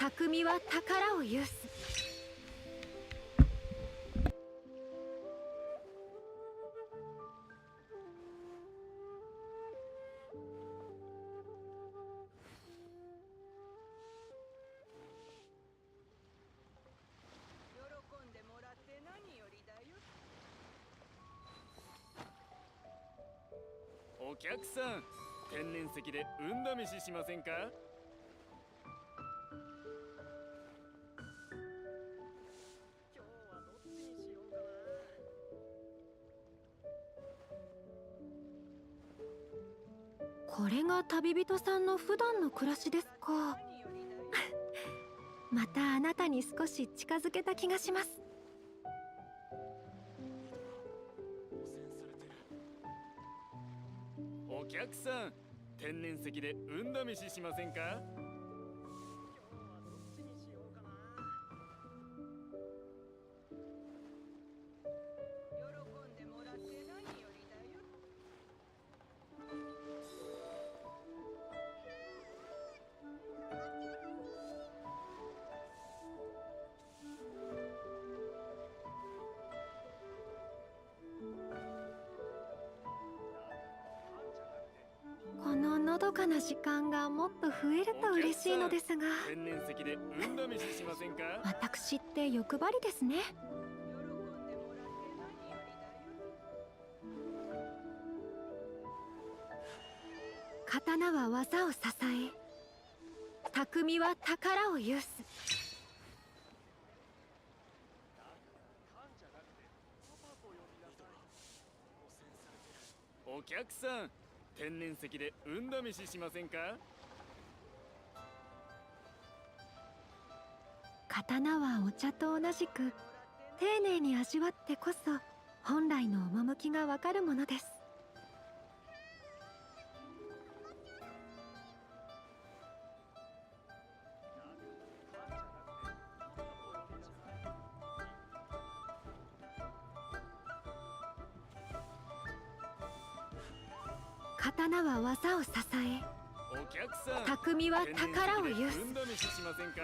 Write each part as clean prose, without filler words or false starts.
匠は宝を有す。お客さん、天然石で運試ししませんか？今日はどっちにしようかな。これが旅人さんの普段の暮らしですか。またあなたに少し近づけた気がします。お客さん、天然石で運試ししませんか？こののどかな時間がもっと増えると嬉しいのですが、天然石で運試ししませんか？私って欲張りですね。刀は技を支え、匠は宝を有す。お客さん、天然石で運試ししませんか？刀はお茶と同じく丁寧に味わってこそ本来の趣がわかるものです。刀は技を支え、お客さん、匠は宝を有す。運試ししませんか？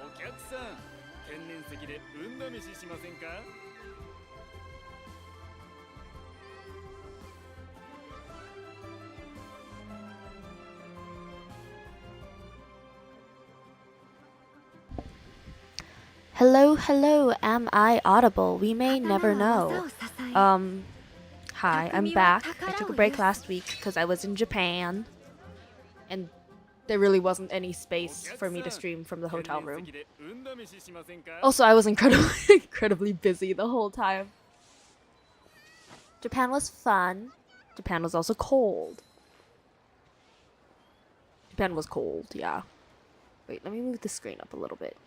お客さん、天然石で運試ししませんか？Hello, hello, am I audible? We may never know. Hi, I'm back. I took a break last week because I was in Japan. And there really wasn't any space for me to stream from the hotel room. Also, I was incredibly busy the whole time. Japan was fun. Japan was also cold. Japan was cold, yeah. Wait, let me move the screen up a little bit.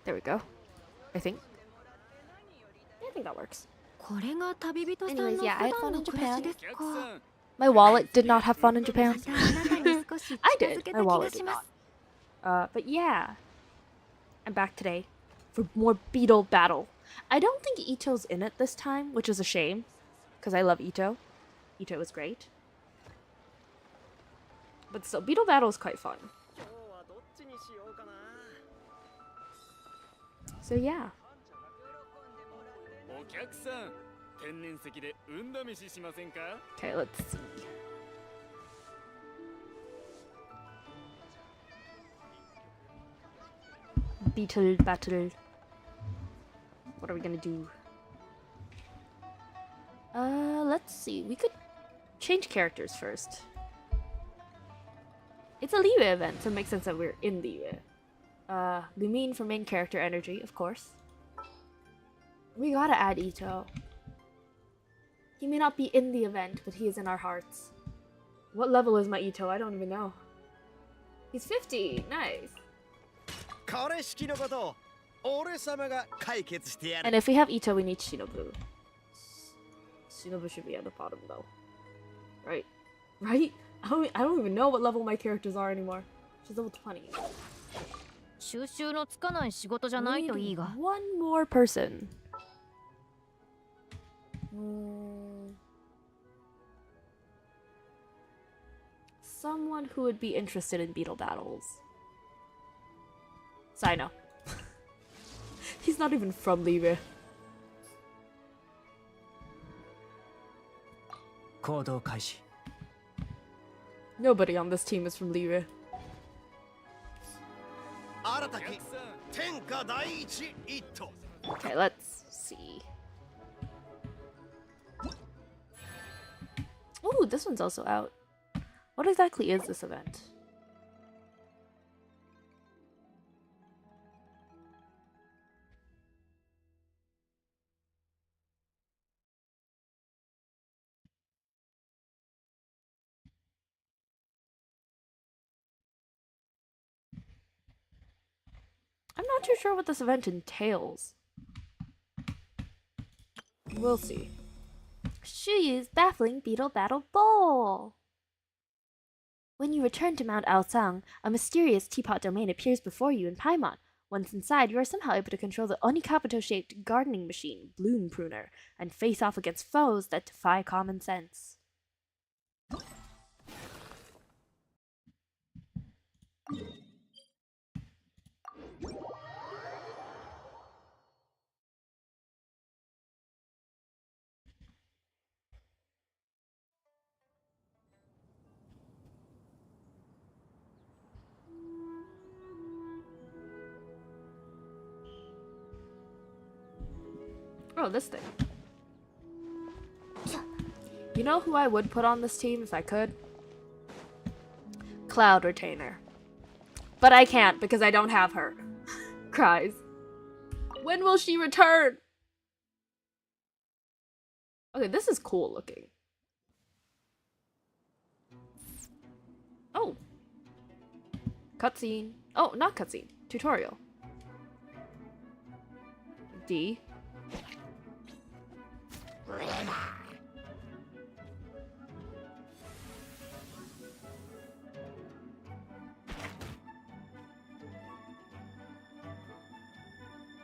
There we go. I think that works. Anyways, yeah, I had fun in Japan. My wallet did not have fun in Japan. I did. My wallet did not. But yeah, I'm back today for more Beetle battle. I don't think Ito's in it this time, which is a shame, because I love Ito. Ito is great. But still, Beetle battle is quite fun. So yeah. Okay, let's see. Beetle battle. What are we gonna do? Let's see. We could change characters first. It's a Liyue event, so it makes sense that we're in Liyue. Lumine for main character energy, of course. We gotta add Ito. He may not be in the event, but he is in our hearts. What level is my Ito? I don't even know. He's 50. Nice. And if we have Ito, we need Shinobu. Shinobu should be at the bottom though. Right? Right? I don't even know what level my characters are anymore. She's level 20. We need one more person. Someone who would be interested in beetle battles. Sino. He's not even from Liyue. Nobody on this team is from Liyue. Okay, let's see. Ooh, this one's also out. What exactly is this event? I'm not too sure what this event entails. We'll see. Shuyu's Baffling Beetle Battle Bowl! When you return to Mount Aosang, a mysterious teapot domain appears before you in Paimon. Once inside, you are somehow able to control the Onikabuto-shaped gardening machine, Bloom Pruner, and face off against foes that defy common sense. Oh, this thing. You know who I would put on this team if I could? Cloud Retainer. But I can't because I don't have her. Cries. When will she return? Okay, this is cool looking. Oh. Cutscene. Oh, not cutscene. Tutorial. D.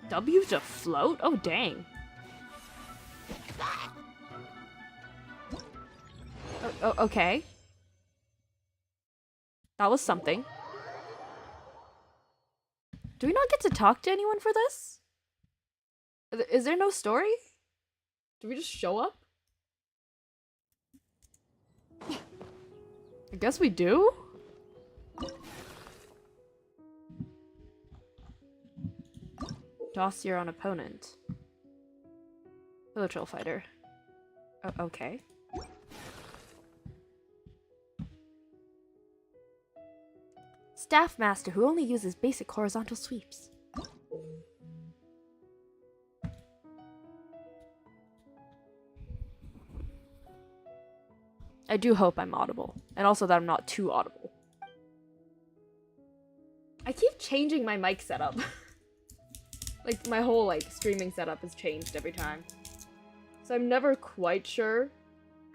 W to float? Oh, dang. Oh, okay. That was something. Do we not get to talk to anyone for this? Is there no story? Do we just show up? I guess we do? Dossier on opponent. Virtual fighter. Oh, okay. Staff master who only uses basic horizontal sweeps. I do hope I'm audible, and also that I'm not too audible. I keep changing my mic setup. Like, my whole, like, streaming setup has changed every time. So I'm never quite sure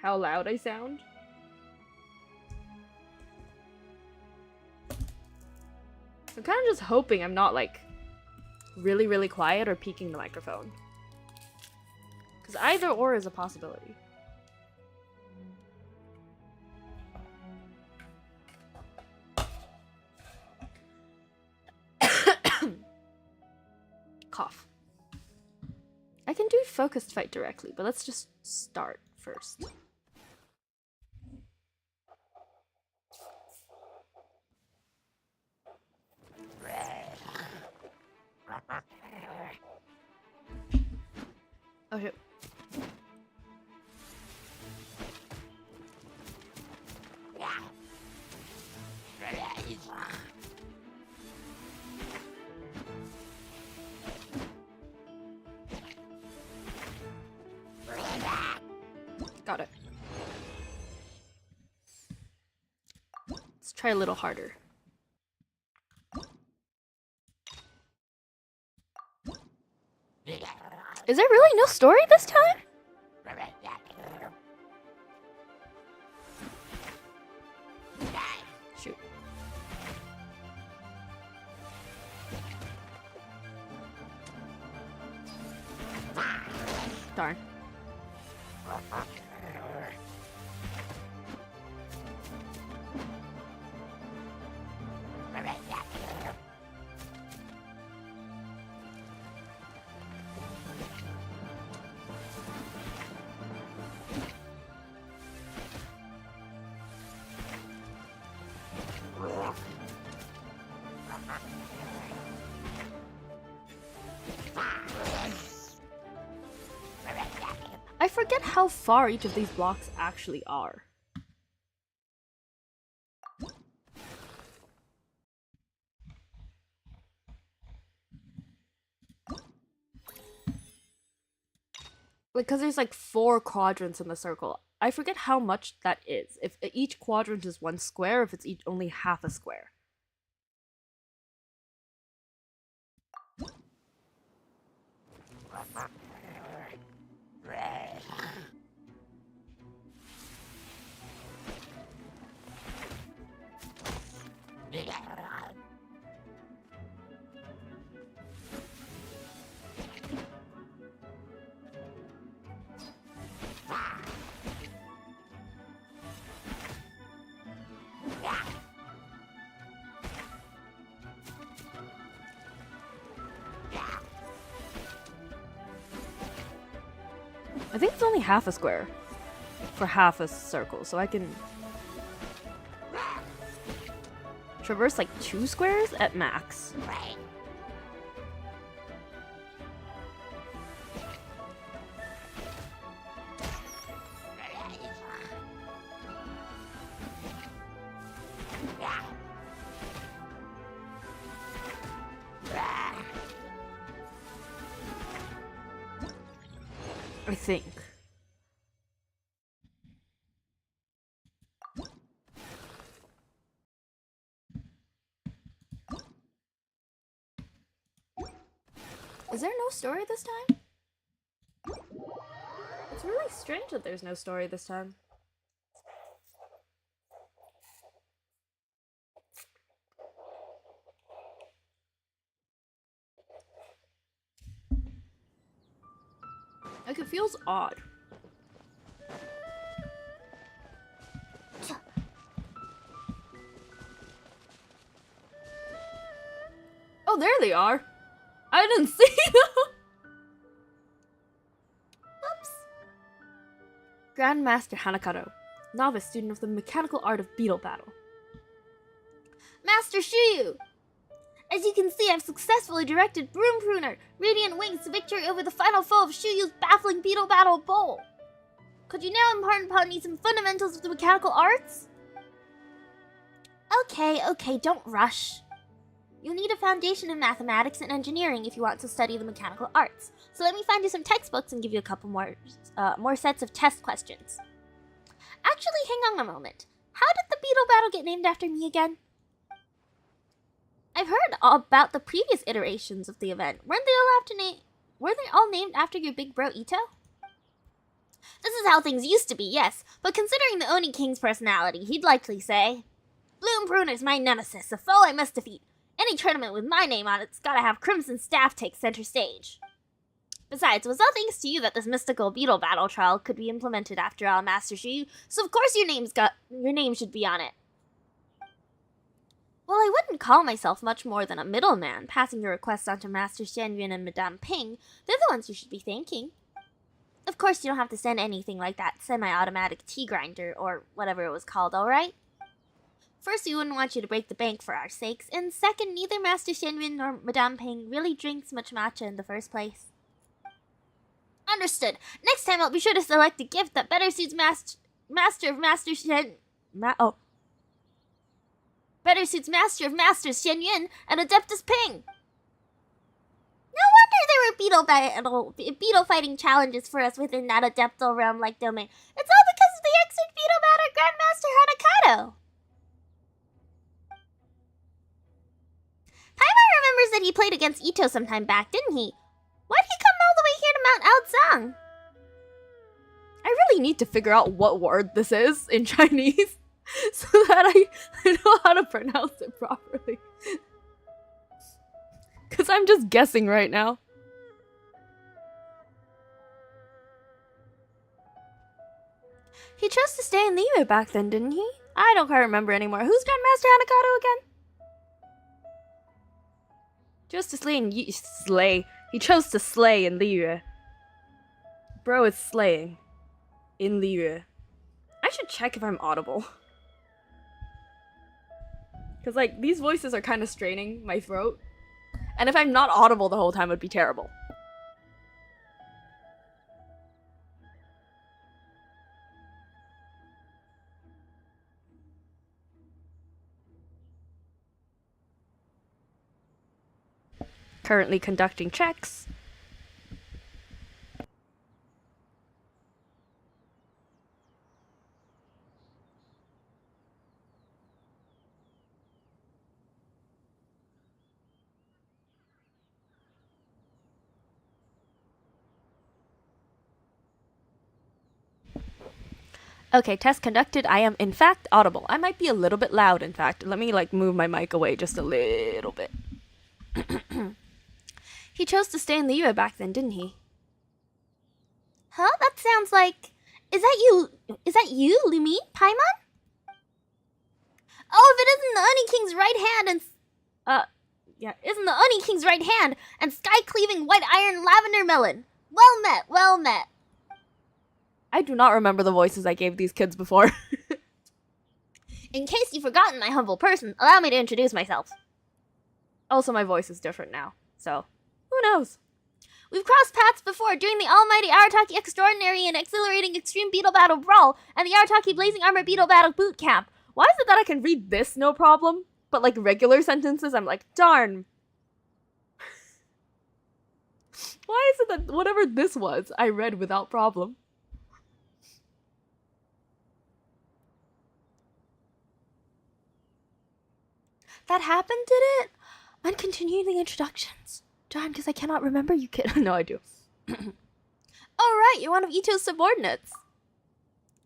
how loud I sound. I'm kind of just hoping I'm not, like, really, really quiet or peaking the microphone. Because either or is a possibility. Cough. I can do focused fight directly, but let's just start first. Oh shit. Got it. Let's try a little harder. Is there really no story this time? Shoot. Darn. I forget how far each of these blocks actually are. Because there's like 4 quadrants in the circle. I forget how much that is. If each quadrant is 1 square, if it's only half a square. I think it's only half a square for half a circle, so I can traverse like 2 squares at max. I think. Is there no story this time? It's really strange that there's no story this time. Like, it feels odd. Oh, there they are. I didn't see them. Oops. Grandmaster Hanakaro, novice student of the mechanical art of beetle battle. Master Shuyu! As you can see, I've successfully directed Broom Pruner, Radiant Wings to victory over the final foe of Shuyu's Baffling Beetle Battle Bowl. Could you now impart upon me some fundamentals of the mechanical arts? Okay, don't rush. You'll need a foundation in mathematics and engineering if you want to study the mechanical arts. So let me find you some textbooks and give you a couple more sets of test questions. Actually, hang on a moment. How did the beetle battle get named after me again? I've heard all about the previous iterations of the event. Were they all named after your big bro Ito? This is how things used to be, yes. But considering the Oni King's personality, he'd likely say, Bloom Pruner's my nemesis, a foe I must defeat. Any tournament with my name on it's gotta have Crimson Staff take center stage. Besides, it was all thanks to you that this mystical beetle battle trial could be implemented after all, Master Shuyu, so of course your name should be on it. Well, I wouldn't call myself much more than a middleman, passing your requests on to Master Xianyuan and Madame Ping. They're the ones you should be thanking. Of course, you don't have to send anything like that semi-automatic tea grinder, or whatever it was called, alright? First, we wouldn't want you to break the bank for our sakes, and second, neither Master Xianyuan nor Madame Ping really drinks much matcha in the first place. Understood. Next time, I'll be sure to select a gift that better suits Master of Masters Xianyuan and Adeptus Ping. No wonder there were beetle fighting challenges for us within that Adeptal realm-like domain. It's all because of the excellent beetle batter Grandmaster Hanakato. Paimon remembers that he played against Ito sometime back, didn't he? Why'd he come all the way here to outsang. I really need to figure out what word this is in Chinese so that I know how to pronounce it properly. Because I'm just guessing right now. He chose to stay in Liyue back then, didn't he? I don't quite remember anymore. Who's Grandmaster Hanakato again? Chose to slay in slay. He chose to slay in Liyue. Bro is slaying in Liyue. I should check if I'm audible. Because, like, these voices are kind of straining my throat. And if I'm not audible the whole time, it would be terrible. Currently conducting checks. Okay, test conducted. I am, in fact, audible. I might be a little bit loud, in fact. Let me, like, move my mic away just a little bit. He chose to stay in the Liyue back then, didn't he? Huh? That sounds like... Is that you, Lumi? Paimon? Oh, if it isn't the Oni King's right hand and... yeah, isn't the Oni King's right hand and sky-cleaving white iron lavender melon. Well met, well met. I do not remember the voices I gave these kids before. In case you've forgotten my humble person, allow me to introduce myself. Also, my voice is different now, so who knows? We've crossed paths before during the almighty Arataki Extraordinary and Exhilarating Extreme Beetle Battle Brawl and the Arataki Blazing Armor Beetle Battle Boot Camp. Why is it that I can read this no problem, but like regular sentences I'm like, darn. Why is it that whatever this was, I read without problem? That happened, did it? I'm continuing the introductions. Darn, because I cannot remember you kid. No, I do. Alright, you're one of Ito's subordinates.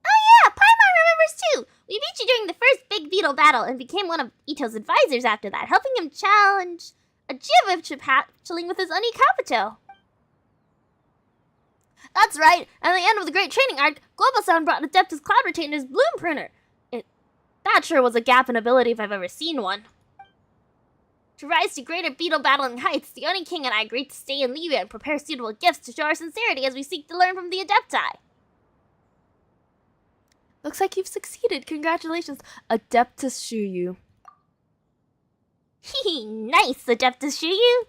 Oh yeah, Paimon remembers too! We beat you during the first big beetle battle and became one of Ito's advisors after that, helping him challenge a Geoviv hatchling with his Oni Kabuto. That's right, at the end of the Great Training Arc, Global Sound brought Adeptus Cloud Retainer's Bloom Printer. That sure was a gap in ability if I've ever seen one. To rise to greater beetle battling heights, the Oni King and I agreed to stay in Liyue and prepare suitable gifts to show our sincerity as we seek to learn from the Adepti. Looks like you've succeeded. Congratulations, Adeptus Shuyu. Hee nice, Adeptus Shuyu.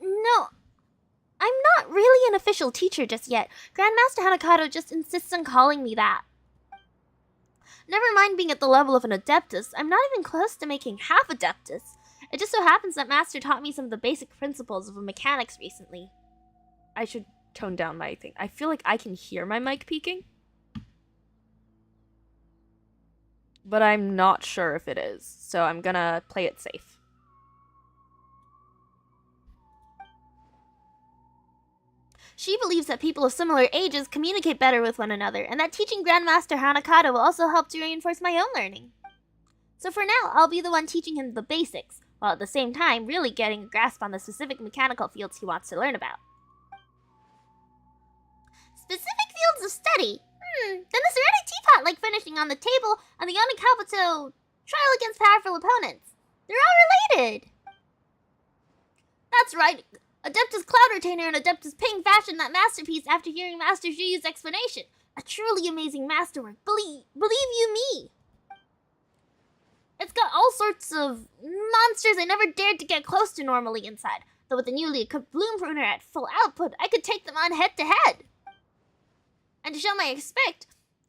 No, I'm not really an official teacher just yet. Grandmaster Hanakato just insists on calling me that. Never mind being at the level of an Adeptus, I'm not even close to making half Adeptus. It just so happens that Master taught me some of the basic principles of mechanics recently. I should tone down my thing. I feel like I can hear my mic peaking. But I'm not sure if it is, so I'm gonna play it safe. She believes that people of similar ages communicate better with one another, and that teaching Grandmaster Hanakato will also help to reinforce my own learning. So for now, I'll be the one teaching him the basics, while at the same time really getting a grasp on the specific mechanical fields he wants to learn about. Specific fields of study? Then the Serenity Teapot like finishing on the table, and the Oni Kabuto trial against powerful opponents. They're all related! That's right! Adeptus Cloud Retainer and Adeptus Ping fashioned that masterpiece after hearing Master Shuyu's explanation. A truly amazing masterwork, believe you me! It's got all sorts of monsters I never dared to get close to normally inside, though with the newly equipped Bloom Pruner at full output, I could take them on head to head. And to show my respect,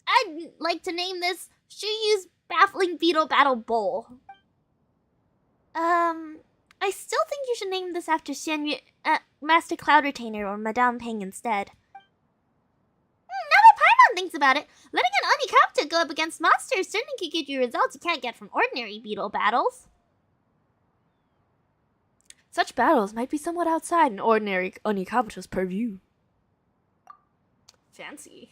I'd like to name this Shuyu's Baffling Beetle Battle Bowl. I still think you should name this after Master Cloud Retainer or Madame Ping instead. Now that Paimon thinks about it, letting an Oni Kabuto go up against monsters certainly could give you results you can't get from ordinary beetle battles. Such battles might be somewhat outside an ordinary Onikabuto's purview. Fancy.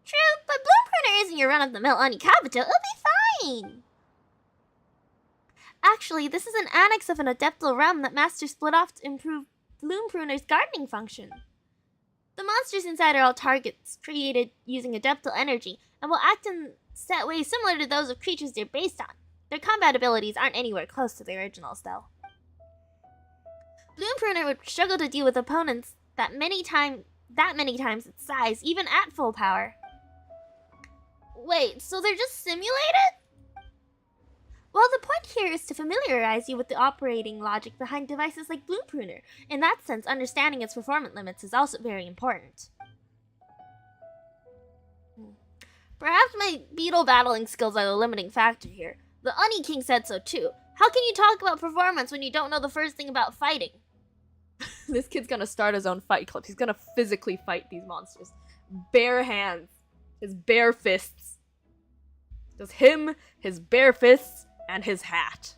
True, but Bloom Pruner isn't your run-of-the-mill Onikabuto. It'll be fine. Actually, this is an annex of an Adeptal realm that Master split off to improve Bloom Pruner's gardening function. The monsters inside are all targets created using Adeptal energy and will act in set ways similar to those of creatures they're based on. Their combat abilities aren't anywhere close to the originals, though. Bloom Pruner would struggle to deal with opponents that many times its size, even at full power. Wait, so they're just simulated? Well, the point here is to familiarize you with the operating logic behind devices like Bloom Pruner. In that sense, understanding its performance limits is also very important. Perhaps my beetle battling skills are the limiting factor here. The Oni King said so too. How can you talk about performance when you don't know the first thing about fighting? This kid's gonna start his own fight club. He's gonna physically fight these monsters. Bare hands. His bare fists. Just him, his bare fists, and his hat.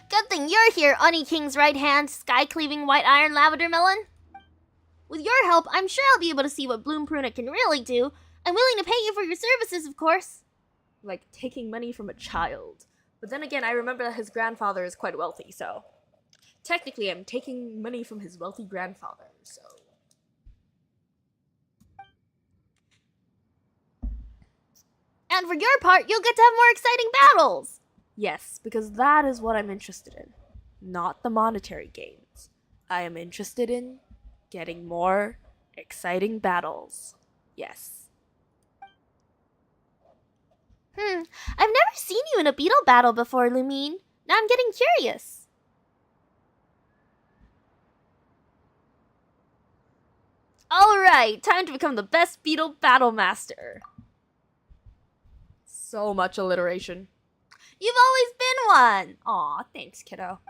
Good thing you're here, Oni King's right hand, sky-cleaving white iron lavender melon. With your help, I'm sure I'll be able to see what Bloom Pruner can really do. I'm willing to pay you for your services, of course. Like, taking money from a child. But then again, I remember that his grandfather is quite wealthy, so... Technically, I'm taking money from his wealthy grandfather, so... And for your part, you'll get to have more exciting battles! Yes, because that is what I'm interested in. Not the monetary gains. I am interested in getting more exciting battles. Yes. I've never seen you in a beetle battle before, Lumine. Now I'm getting curious. Alright, time to become the best beetle battle master. So much alliteration. You've always been one. Aw, thanks, kiddo.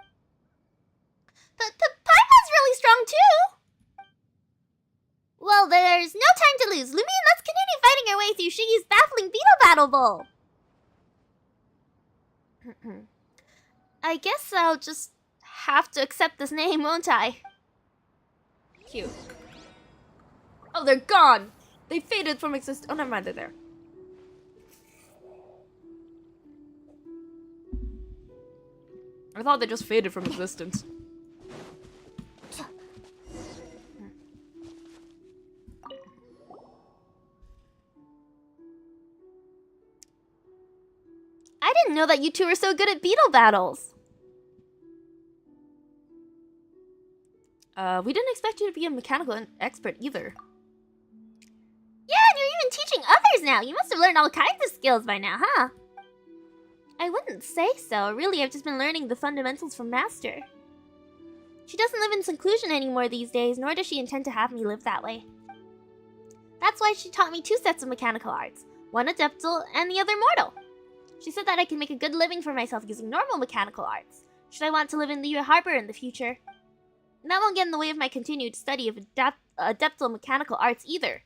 But Paimon's really strong too. Well, there's no time to lose. Lumine, let's continue fighting our way through Shuyu's Baffling Beetle Battle Bowl. I guess I'll just have to accept this name, won't I? Cute. Oh, they're gone! They faded from existence. Oh, never mind, they're there. I thought they just faded from existence. I didn't know that you two were so good at beetle battles. We didn't expect you to be a mechanical expert either. Yeah, and you're even teaching others now. You must have learned all kinds of skills by now, huh? I wouldn't say so. Really, I've just been learning the fundamentals from Master. She doesn't live in seclusion anymore these days, nor does she intend to have me live that way. That's why she taught me 2 sets of mechanical arts, one Adeptal and the other Mortal. She said that I can make a good living for myself using normal mechanical arts, should I want to live in Liyue Harbor in the future. And that won't get in the way of my continued study of Adeptal mechanical arts either.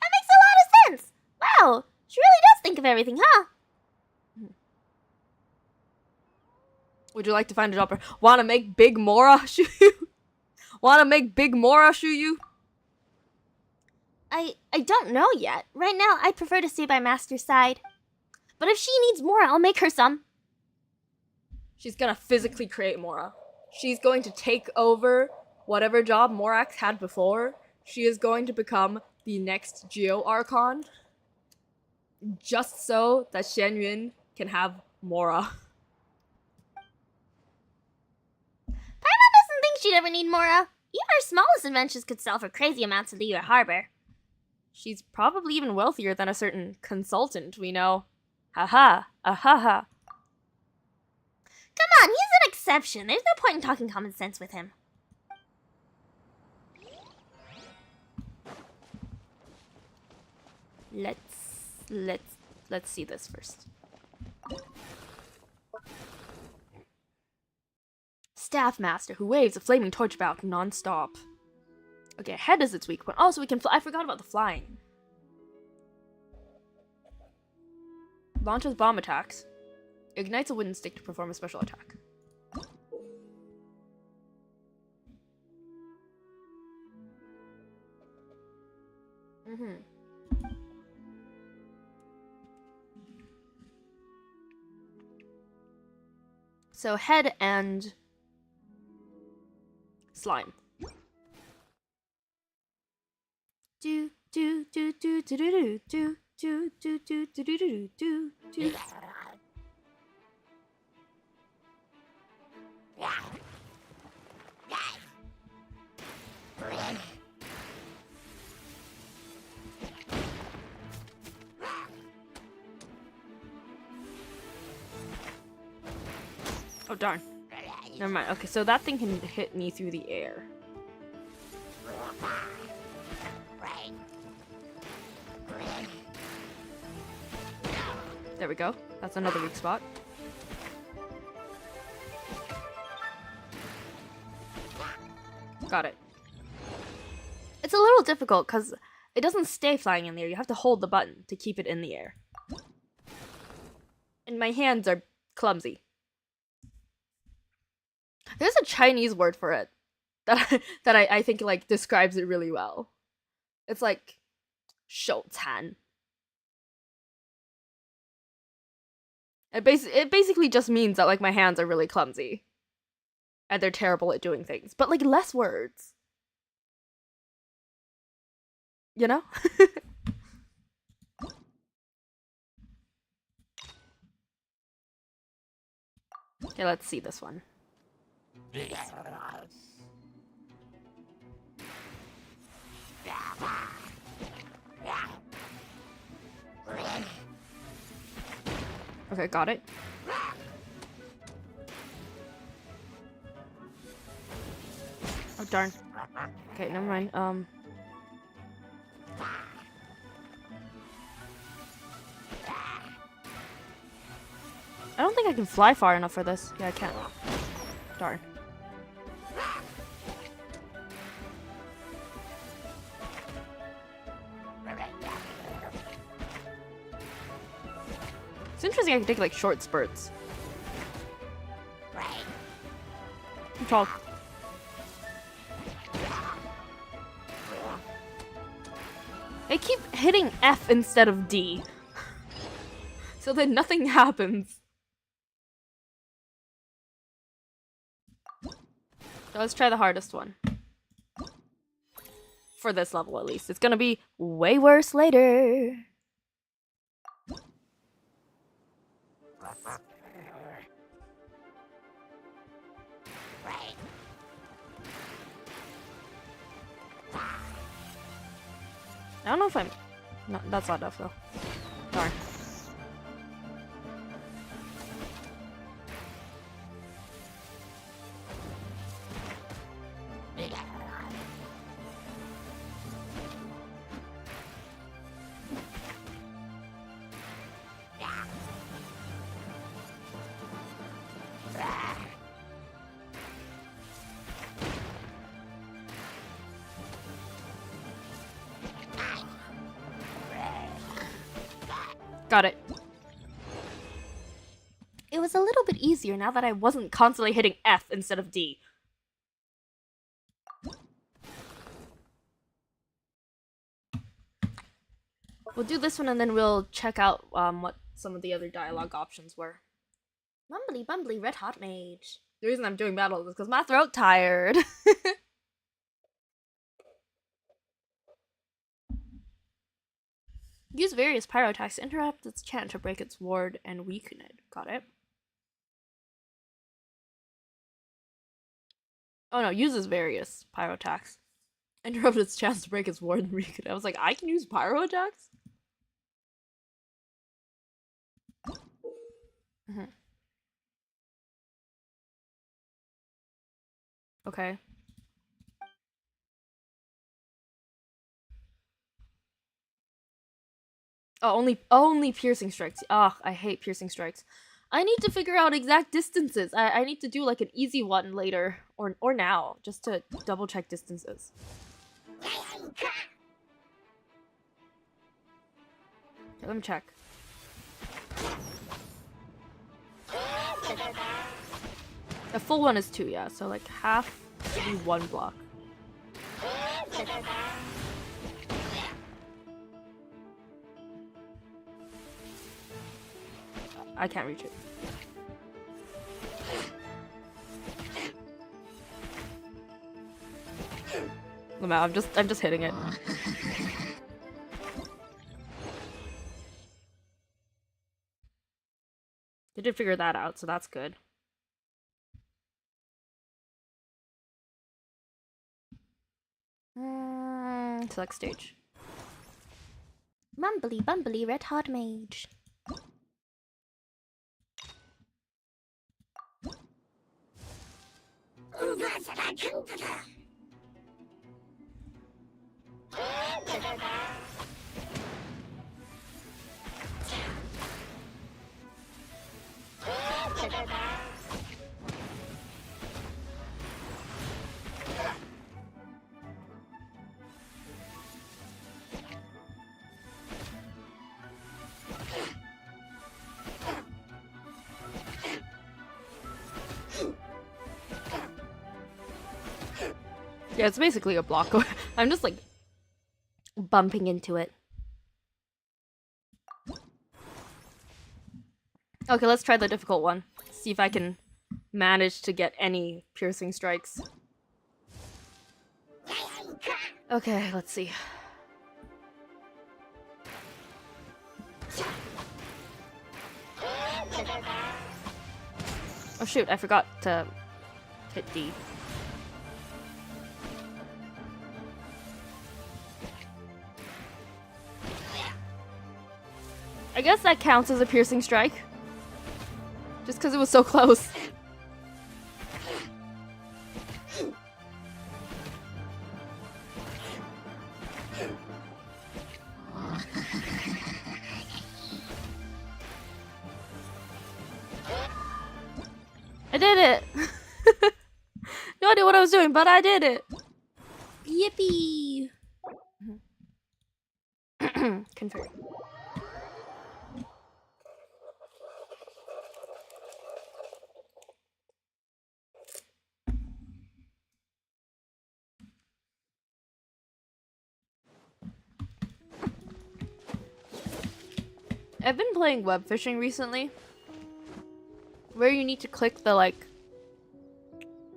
That makes a lot of sense! Wow, she really does think of everything, huh? Would you like to find a job? Wanna make big Mora, Shuyu? Wanna make big Mora, Shuyu? I don't know yet. Right now, I'd prefer to stay by Master's side. But if she needs more, I'll make her some. She's gonna physically create Mora. She's going to take over whatever job Morax had before. She is going to become the next Geo Archon. Just so that Shen Yun can have Mora. Paimon doesn't think she'd ever need Mora. Even her smallest inventions could sell for crazy amounts in Liyue Harbor. She's probably even wealthier than a certain consultant we know. Haha, ahaha. Come on, he's an exception. There's no point in talking common sense with him. Let's see this first. Staff Master who waves a flaming torch about non-stop. Okay, head is its weak point. Also, we can fly. I forgot about the flying. Launches bomb attacks. Ignites a wooden stick to perform a special attack. So head and slime. Do do do do do do do do do do do do do do do. Oh darn. Never mind. Okay, so that thing can hit me through the air. There we go. That's another weak spot. Got it. It's a little difficult because it doesn't stay flying in the air. You have to hold the button to keep it in the air. And my hands are clumsy. There's a Chinese word for it that I think like describes it really well. It's like 手残. It basically just means that like my hands are really clumsy and they're terrible at doing things, but like less words. You know? Okay, let's see this one. Okay, got it. Oh darn. Okay, never mind. I don't think I can fly far enough for this. Yeah, I can't. Darn. It's interesting I can take like short spurts. I'm tall. I keep hitting F instead of D. So that nothing happens. So let's try the hardest one. For this level at least. It's gonna be way worse later. I don't know if I'm... No, that's not enough though. Darn. Got it. It was a little bit easier now that I wasn't constantly hitting F instead of D. We'll do this one and then we'll check out what some of the other dialogue options were. Mumbly bumbly red hot mage. The reason I'm doing battles is because my throat tired. Use various pyro attacks to interrupt its chant to break its ward and weaken it. Got it. Oh no, uses various pyro attacks. Interrupt its chance to break its ward and weaken it. I was like, I can use pyro attacks? Okay. Oh, only piercing strikes. Ugh, I hate piercing strikes. I need to figure out exact distances. I need to do like an easy one later or now just to double check distances. Okay, let me check. A full one is 2, yeah. So like half would be 1 block. I can't reach it. No matter, I'm just hitting it. They did figure that out, so that's good. Select stage. Mumbly bumbly red hot mage. Yeah, it's basically a block. I'm just like bumping into it. Okay, let's try the difficult one. See if I can manage to get any piercing strikes. Okay, let's see. Oh shoot, I forgot to hit D. I guess that counts as a piercing strike. Just because it was so close. I did it! No idea what I was doing, but I did it! Yippee! Confirm. I've been playing web fishing recently, where you need to click the like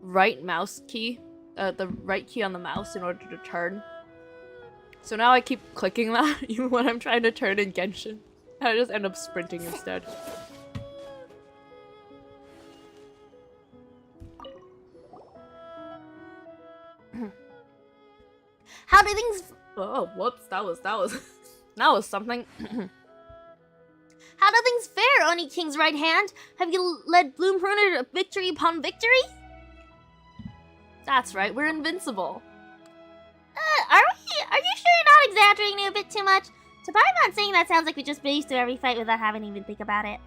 right mouse key, the right key on the mouse in order to turn. So now I keep clicking that even when I'm trying to turn in Genshin. I just end up sprinting instead. How do things... Oh, whoops, that was that was something. How do things fare, Oni King's right hand? Have you led Bloom Pruner to victory upon victory? That's right, we're invincible. Are you sure you're not exaggerating a bit too much? To Paimon saying that sounds like we just breeze through every fight without having to even think about it.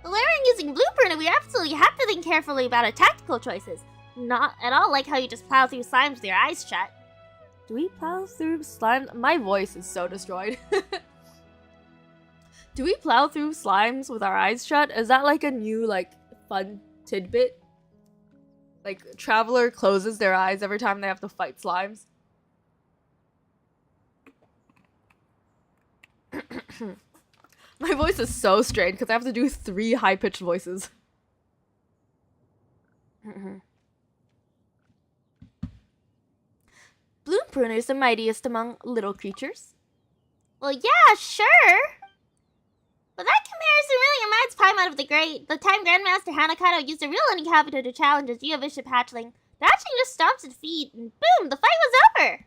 Valerian using Bloom Pruner, we absolutely have to think carefully about our tactical choices. Not at all like how you just plow through slimes with your eyes shut. Do we plow through slime? My voice is so destroyed. Do we plow through slimes with our eyes shut? Is that like a new, like, fun tidbit? Like, Traveler closes their eyes every time they have to fight slimes? My voice is so strained because I have to do 3 high-pitched voices. Bloom Pruner is the mightiest among little creatures. Well, yeah, sure. But that comparison really reminds Paimon of the time Grandmaster Hanakato used a real Unicapito to challenge a Geo-Bishop hatchling. The hatchling just stomps its feet, and boom, the fight was over!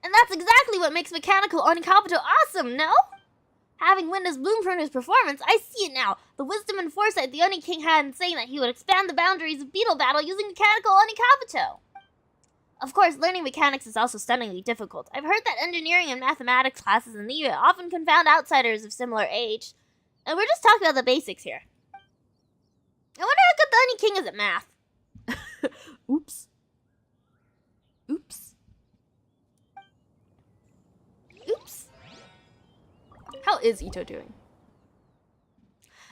And that's exactly what makes Mechanical Unicapito awesome, no? Having witnessed Bloom Pruner's performance, I see it now. The wisdom and foresight the Oni King had in saying that he would expand the boundaries of beetle battle using Mechanical Unicapito. Of course, learning mechanics is also stunningly difficult. I've heard that engineering and mathematics classes in the UA often confound outsiders of similar age. And we're just talking about the basics here. I wonder how good the Oni King is at math. Oops. Oops. Oops. How is Ito doing?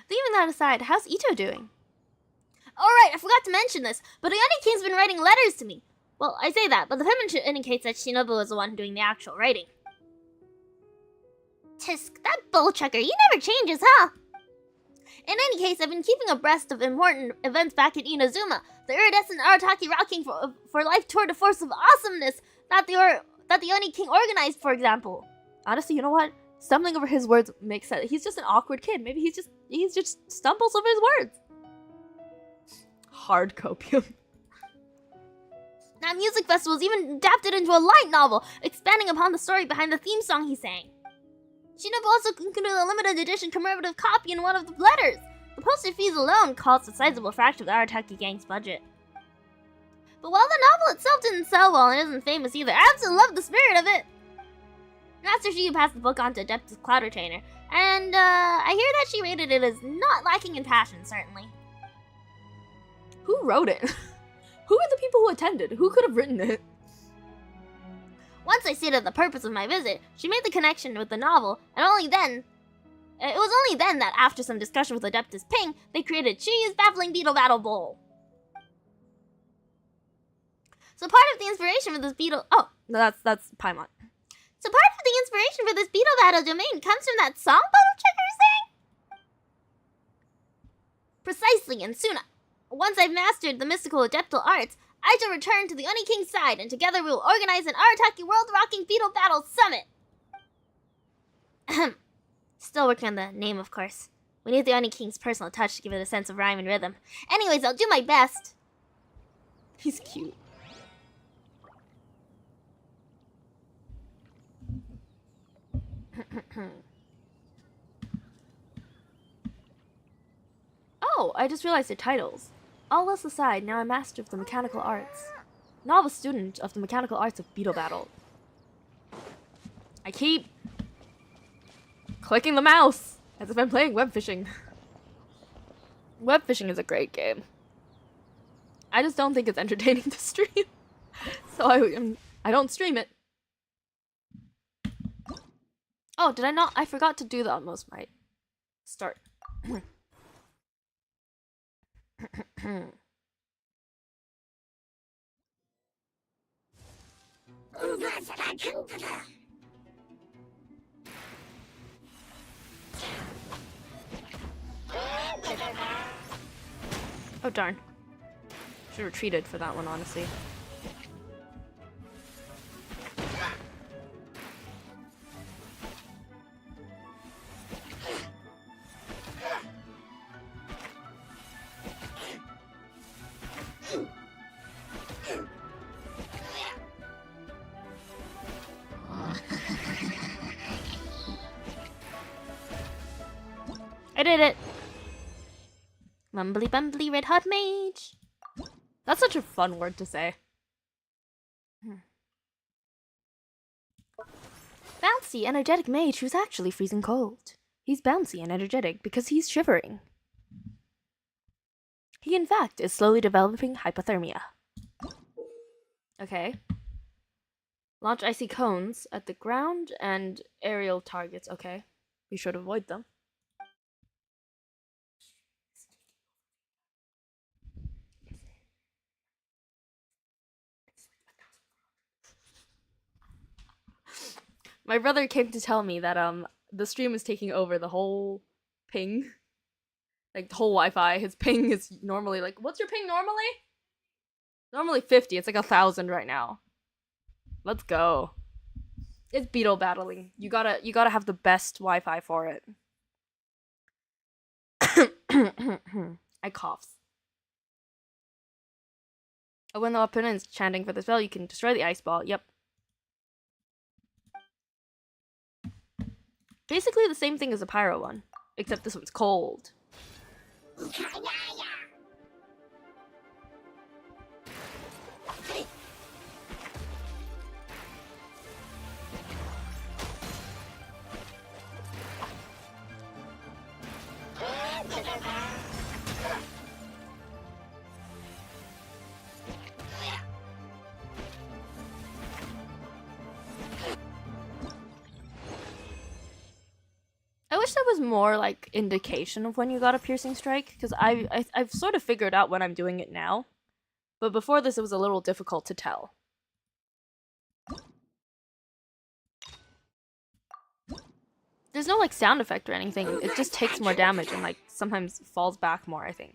Leaving the that aside, how's Ito doing? Alright, I forgot to mention this, but Ioni King's been writing letters to me. Well, I say that, but the feminine indicates that Shinobu was the one doing the actual writing. Tisk, that bullchucker, he never changes, huh? In any case, I've been keeping abreast of important events back at Inazuma. The iridescent Arataki Rocking for Life tour de force of awesomeness that the Ioni King organized, for example. Honestly, you know what? Stumbling over his words makes sense. He's just an awkward kid. Maybe he just stumbles over his words. Hard copium. That music festival is even adapted into a light novel, expanding upon the story behind the theme song he sang. Shinobu also included a limited edition commemorative copy in one of the letters. The postage fees alone cost a sizable fraction of the Arataki gang's budget. But while the novel itself didn't sell well and isn't famous either, I absolutely love the spirit of it. Master Shuyu passed the book on to Adeptus Cloud Retainer, and I hear that she rated it as not lacking in passion, certainly. Who wrote it? Who are the people who attended? Who could have written it? Once I stated the purpose of my visit, she made the connection with the novel, and it was only then that after some discussion with Adeptus Ping, they created Chuyu's Baffling Beetle Battle Bowl. So part of the inspiration for this beetle... Oh, no, that's Paimon. So part of the inspiration for this beetle battle domain comes from that song Buttlechecker sang? Precisely, and soon, once I've mastered the mystical adeptal arts, I shall return to the Oni King's side, and together we will organize an Arataki world-rocking beetle battle summit. Ahem. Still working on the name, of course. We need the Oni King's personal touch to give it a sense of rhyme and rhythm. Anyways, I'll do my best. He's cute. Oh, I just realized the titles. All else aside, now I'm master of the mechanical arts. Novice student of the mechanical arts of beetle battle. I keep clicking the mouse as if I'm playing web fishing. Web fishing is a great game. I just don't think it's entertaining to stream. So I don't stream it. Oh, did I not? I forgot to do the utmost might. Start. Oh darn. Should have retreated for that one, honestly. I did it! Mumbly bumbly red hot mage! That's such a fun word to say. Bouncy, energetic mage who's actually freezing cold. He's bouncy and energetic because he's shivering. He, in fact, is slowly developing hypothermia. Okay. Launch icy cones at the ground and aerial targets. Okay. We should avoid them. My brother came to tell me that the stream is taking over the whole ping. Like the whole Wi-Fi. His ping is normally like, what's your ping normally? Normally 50. It's like 1,000 right now. Let's go. It's beetle battling. You gotta have the best Wi-Fi for it. I coughs. Oh, when the opponent's chanting for the spell, you can destroy the ice ball. Yep. Basically the same thing as a pyro one, except this one's cold. I wish wish there was more like indication of when you got a piercing strike, because I've sort of figured out when I'm doing it now, but before this it was a little difficult to tell. There's no like sound effect or anything. It just takes more damage and like sometimes falls back more, I think.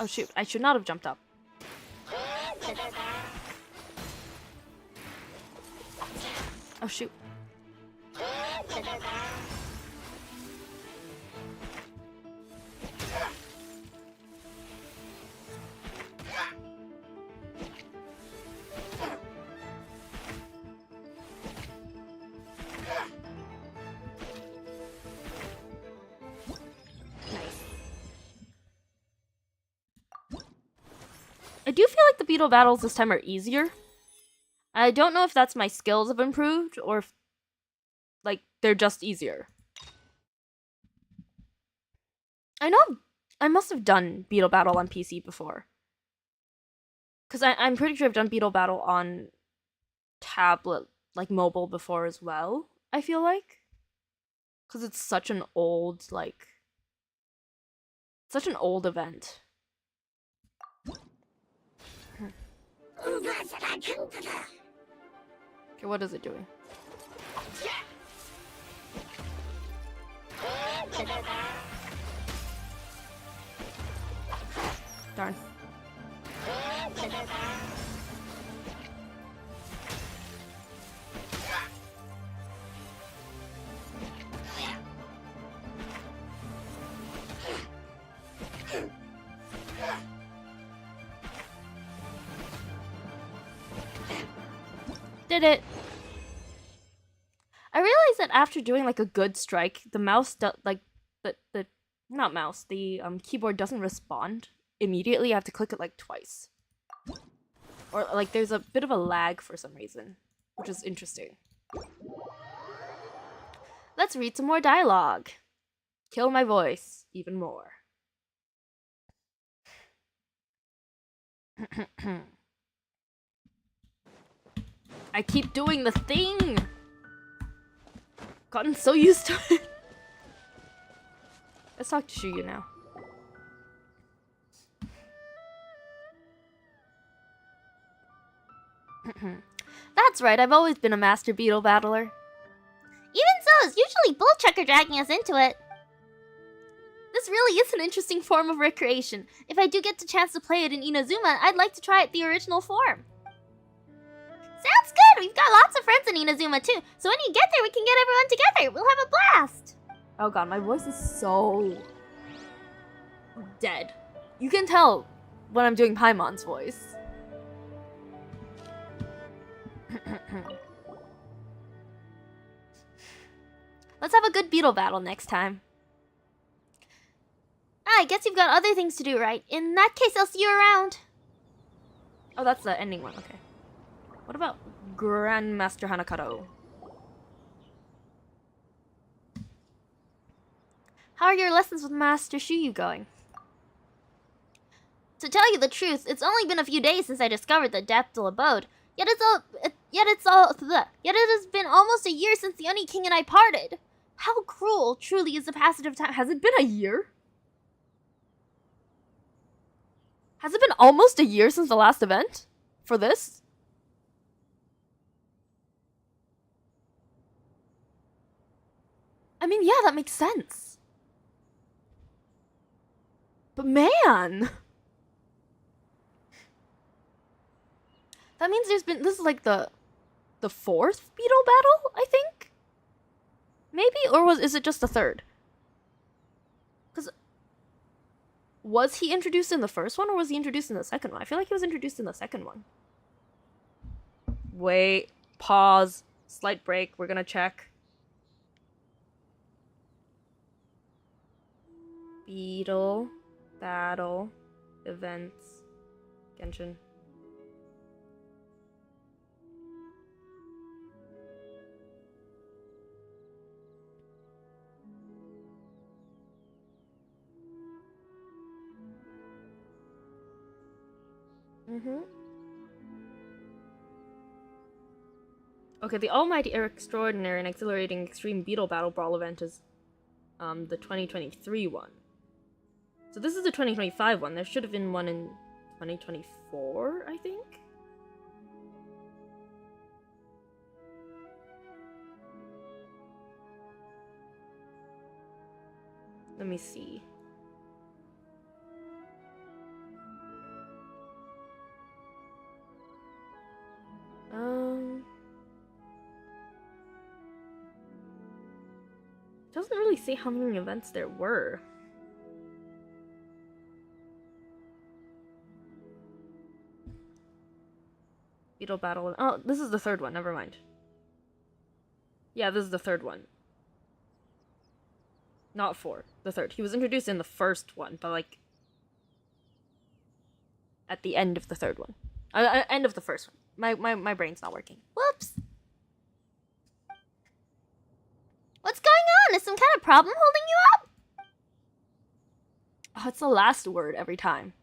Oh shoot, I should not have jumped up. Oh shoot. I do feel like the beetle battles this time are easier. I don't know if that's my skills have improved or if, like, they're just easier. I know I must have done beetle battle on PC before. Because I'm pretty sure I've done beetle battle on tablet, like mobile before as well, I feel like. Because it's such an old, like... such an old event. Okay, what is it doing? Darn. Did it. I realized that after doing like a good strike, the mouse like the not mouse, the keyboard doesn't respond immediately. I have to click it like twice. Or like there's a bit of a lag for some reason, which is interesting. Let's read some more dialogue. Kill my voice even more. I keep doing the thing! Gotten so used to it. Let's talk to Shuyu now. That's right, I've always been a master beetle battler. Even so, it's usually Bullchucker dragging us into it. This really is an interesting form of recreation. If I do get the chance to play it in Inazuma, I'd like to try it the original form. Sounds good! We've got lots of friends in Inazuma too, so when you get there we can get everyone together. We'll have a blast! Oh god, my voice is so... dead. You can tell when I'm doing Paimon's voice. Let's have a good beetle battle next time. I guess you've got other things to do, right? In that case, I'll see you around. Oh, that's the ending one, okay. What about Grandmaster Hanakado? How are your lessons with Master Shuyu going? To tell you the truth, it's only been a few days since I discovered the Depthal abode. Yet it has been almost a year since the Oni King and I parted. How cruel, truly, is the passage of time. Has it been a year? Has it been almost a year since the last event? For this? I mean, yeah, that makes sense. But man! That means there's been... This is like the fourth beetle battle, I think? Maybe? Or is it just the third? Because... Was he introduced in the first one, or was he introduced in the second one? I feel like he was introduced in the second one. Wait. Pause. Slight break. We're gonna check. Beetle. Battle. Events. Genshin. Okay, the Almighty Extraordinary and Exhilarating Extreme Beetle Battle Brawl event is the 2023 one. So this is the 2025 one. There should have been one in 2024, I think? Let me see. Doesn't really say how many events there were. Beetle Battle. Oh, this is the third one. Never mind. Yeah, this is the third one. Not 4. The third. He was introduced in the first one, but like at the end of the third one. End of the first one. My brain's not working. Whoops. What's going on? Is some kind of problem holding you up? Oh, it's the last word every time.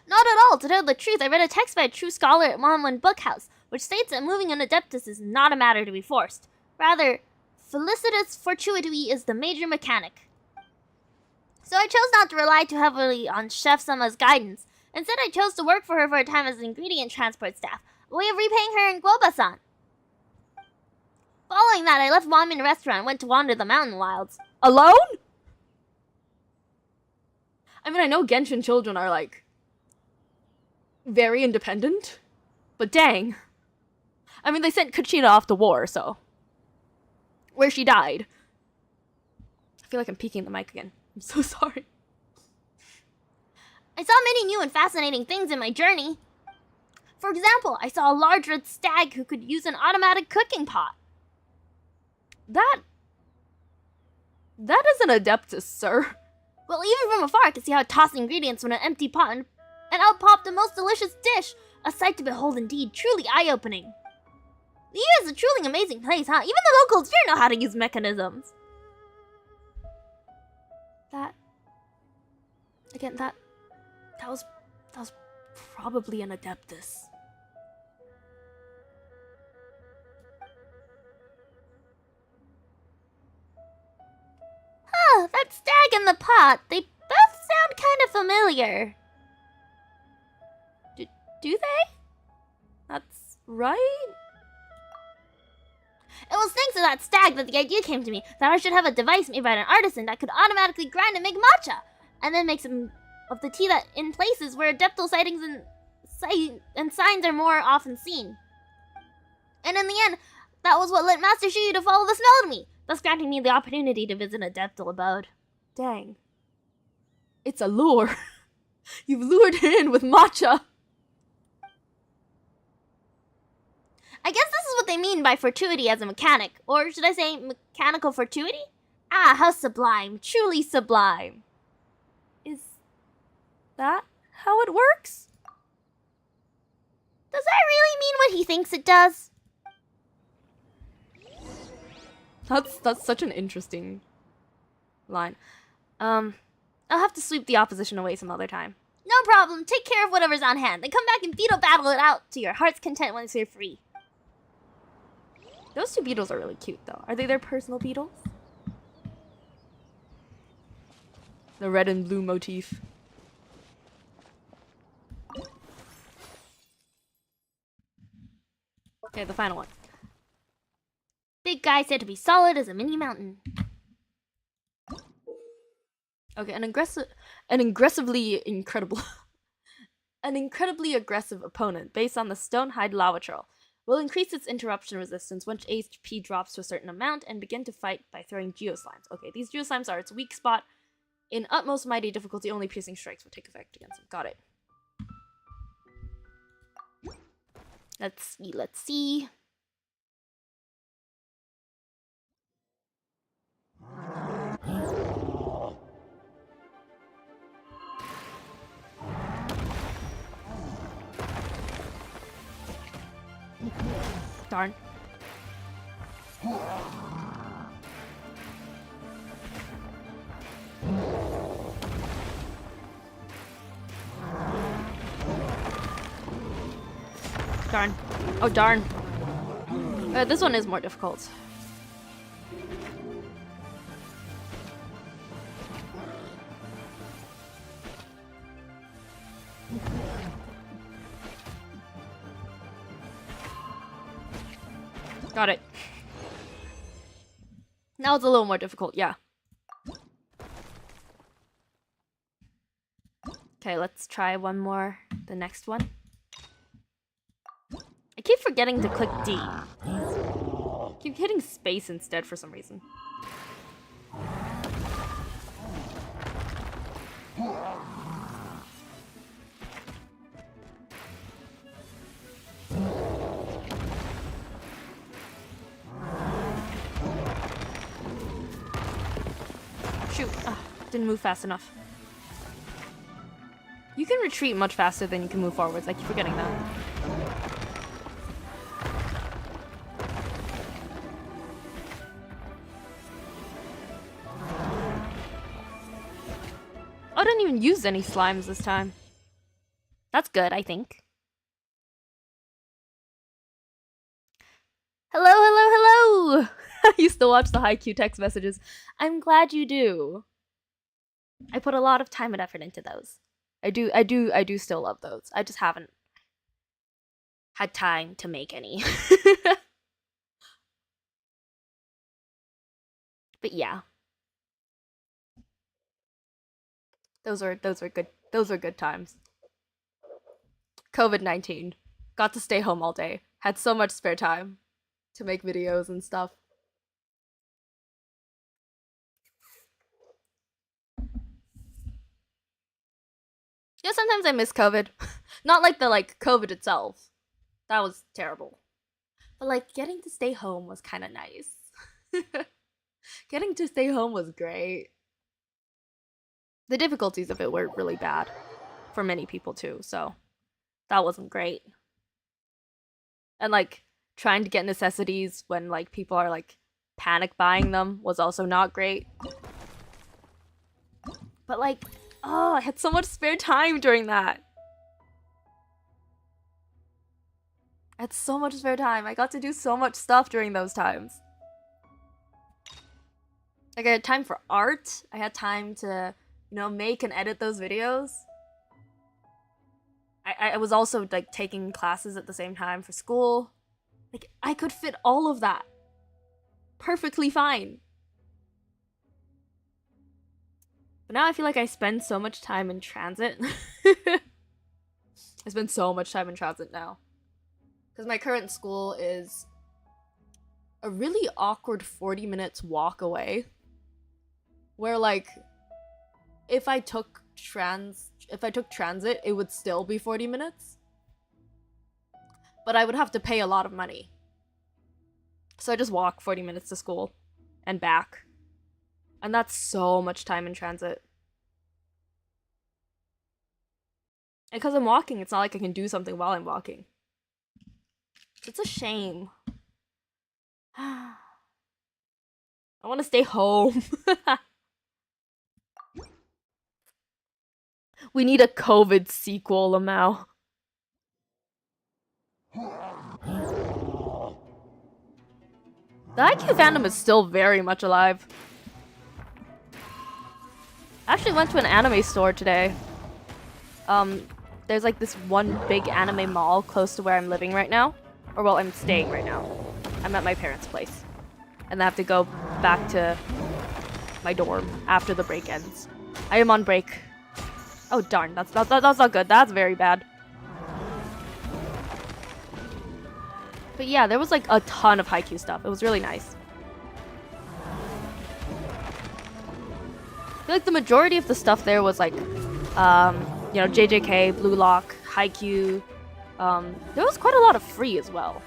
Not at all. To tell the truth, I read a text by a true scholar at Monmouth Bookhouse, which states that moving an Adeptus is not a matter to be forced. Rather, felicitous fortuity is the major mechanic. So I chose not to rely too heavily on Chef Summa's guidance. Instead, I chose to work for her for a time as an ingredient transport staff, a way of repaying her in Guoba-san. Following that, I left Mom in a restaurant and went to wander the mountain wilds. Alone? I mean, I know Genshin children are, like, very independent, but dang. I mean, they sent Kuchina off to war, so. Where she died. I feel like I'm peeking the mic again. I'm so sorry. I saw many new and fascinating things in my journey. For example, I saw a large red stag who could use an automatic cooking pot. That is an Adeptus, sir. Well, even from afar, I could see how it tossed ingredients from an empty pot and out popped the most delicious dish. A sight to behold indeed, truly eye-opening. The EU is a truly amazing place, huh? Even the locals here know how to use mechanisms. That was probably an Adeptus. Huh, that stag in the pot, they both sound kind of familiar. Do they? That's right? It was thanks to that stag that the idea came to me that I should have a device made by an artisan that could automatically grind and make matcha, and then make some of the tea that in places where adeptal sightings and signs are more often seen. And in the end, that was what led Master Shuyu to follow the smell to me, thus granting me the opportunity to visit a adeptal abode. Dang. It's a lure. You've lured her in with matcha. I guess this is what they mean by fortuity as a mechanic, or should I say mechanical fortuity? Ah, how sublime, truly sublime. Is that how it works? Does that really mean what he thinks it does? That's such an interesting line. I'll have to sweep the opposition away some other time. No problem, take care of whatever's on hand, then come back and beetle battle it out to your heart's content once you're free. Those two beetles are really cute, though. Are they their personal beetles? The red and blue motif. Okay, the final one. Big guy said to be solid as a mini mountain. Okay, an incredibly aggressive opponent based on the Stonehide Lava Troll will increase its interruption resistance once HP drops to a certain amount and begin to fight by throwing Geoslimes. Okay, these Geoslimes are its weak spot. In utmost mighty difficulty, only piercing strikes will take effect against them. Got it. Let's see. Darn. Darn. Oh, darn. This one is more difficult. Got it. Now it's a little more difficult, yeah. Okay, let's try one more. The next one. I keep forgetting to click D. Keep hitting space instead for some reason. Shoot. Didn't move fast enough. You can retreat much faster than you can move forwards. I keep forgetting that. I didn't even use any slimes this time. That's good, I think. Hello, hello, hello! I used to watch the Haikyuu text messages. I'm glad you do. I put a lot of time and effort into those. I do still love those. I just haven't had time to make any. But yeah. Those are good times. COVID-19. Got to stay home all day. Had so much spare time to make videos and stuff. Yeah, sometimes I miss COVID. Not like the COVID itself. That was terrible. But like getting to stay home was kind of nice. Getting to stay home was great. The difficulties of it were really bad for many people too, so that wasn't great. And like trying to get necessities when like people are like panic buying them was also not great. But like, oh, I had so much spare time during that. I had so much spare time. I got to do so much stuff during those times. Like I had time for art. I had time to, you know, make and edit those videos. I was also like taking classes at the same time for school. Like I could fit all of that perfectly fine. But now I feel like I spend so much time in transit. I spend so much time in transit now. Because my current school is a really awkward 40 minutes walk away. Where like, if I took transit, it would still be 40 minutes. But I would have to pay a lot of money. So I just walk 40 minutes to school and back. And that's so much time in transit. And because I'm walking, it's not like I can do something while I'm walking. It's a shame. I want to stay home. We need a COVID sequel, Lamau. The IQ fandom is still very much alive. I actually went to an anime store today. There's like this one big anime mall close to where I'm living right now. Or well, I'm staying right now. I'm at my parents' place. And I have to go back to my dorm after the break ends. I am on break. Oh darn, that's not good. That's very bad. But yeah, there was like a ton of Haikyuu stuff. It was really nice. I feel like the majority of the stuff there was like, you know, JJK, Blue Lock, Haikyuu. There was quite a lot of free as well.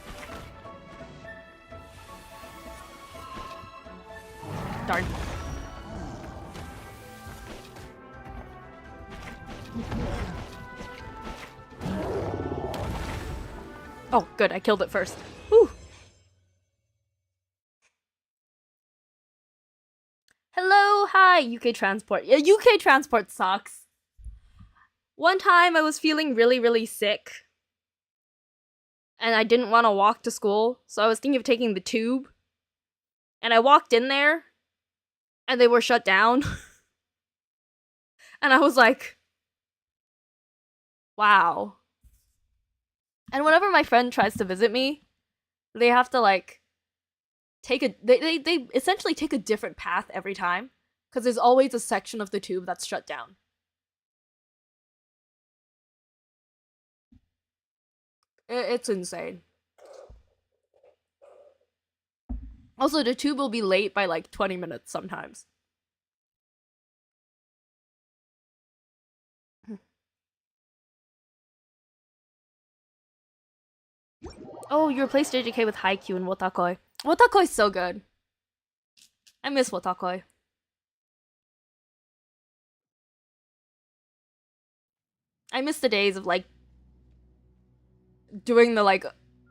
Darn. Oh, good. I killed it first. Whew. Hello, hi, UK Transport. Yeah, UK Transport sucks. One time I was feeling really, really sick. and I didn't want to walk to school, so I was thinking of taking the tube. And I walked in there, and they were shut down. And I was like, wow. And whenever my friend tries to visit me, they have to like they essentially take a different path every time, because there's always a section of the tube that's shut down. It's insane. Also, the tube will be late by like 20 minutes sometimes. Oh, you replaced JJK with Haikyuu and Wotakoi. Wotakoi is so good. I miss Wotakoi. I miss the days of like doing the like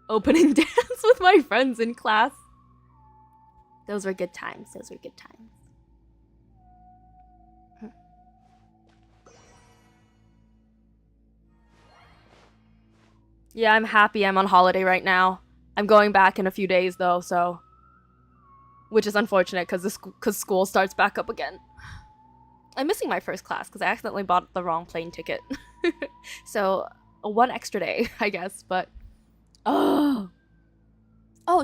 opening dance with my friends in class. Those were good times. Those were good times. Yeah, I'm happy I'm on holiday right now. I'm going back in a few days though, so which is unfortunate because school starts back up again. I'm missing my first class because I accidentally bought the wrong plane ticket. So, one extra day, I guess, but oh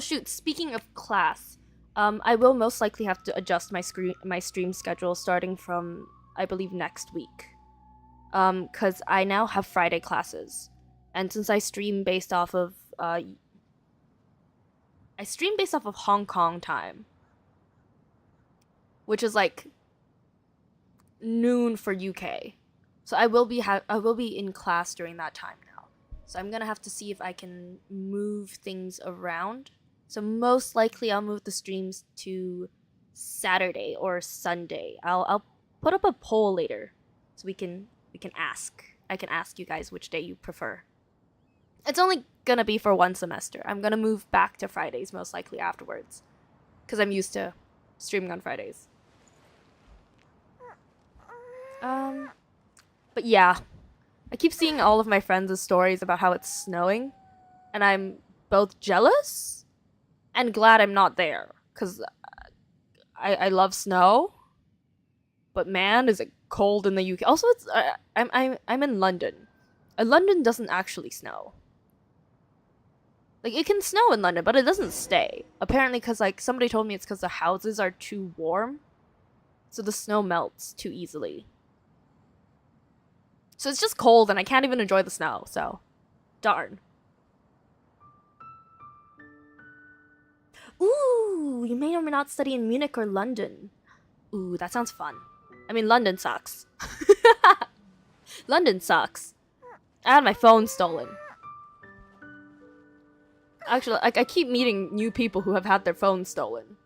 shoot, speaking of class, I will most likely have to adjust my stream schedule starting from I believe next week. Cuz I now have Friday classes. And since I stream based off of Hong Kong time, which is like noon for UK. So I will be in class during that time now. So I'm going to have to see if I can move things around. So most likely I'll move the streams to Saturday or Sunday. I'll put up a poll later so we can ask. I can ask you guys which day you prefer. It's only gonna be for one semester. I'm gonna move back to Fridays most likely afterwards, because I'm used to streaming on Fridays. But yeah, I keep seeing all of my friends' stories about how it's snowing, and I'm both jealous and glad I'm not there, because I love snow, but man, is it cold in the UK. Also, it's I'm in London, and London doesn't actually snow. Like, it can snow in London, but it doesn't stay. Apparently, because, like, somebody told me it's because the houses are too warm. So the snow melts too easily. So it's just cold, and I can't even enjoy the snow, so. Darn. Ooh, you may or may not study in Munich or London. Ooh, that sounds fun. I mean, London sucks. London sucks. I had my phone stolen. Actually, I keep meeting new people who have had their phones stolen.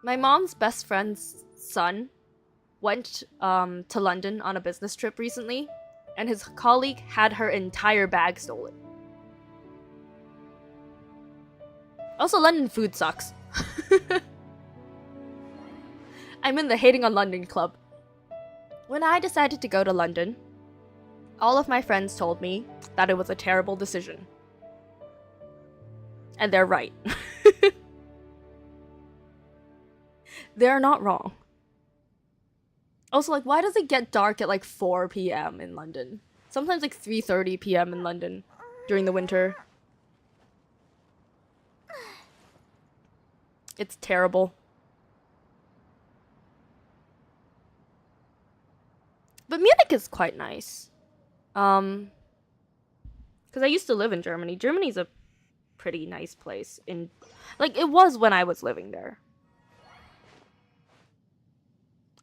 My mom's best friend's son went to London on a business trip recently, and his colleague had her entire bag stolen. Also, London food sucks. I'm in the Hating on London club. When I decided to go to London, all of my friends told me that it was a terrible decision. And they're right. They're not wrong. Also, like, why does it get dark at like 4 p.m. in London? Sometimes like 3:30 p.m. in London during the winter. It's terrible. But Munich is quite nice. Because I used to live in Germany. Germany's a pretty nice place. Like, it was when I was living there.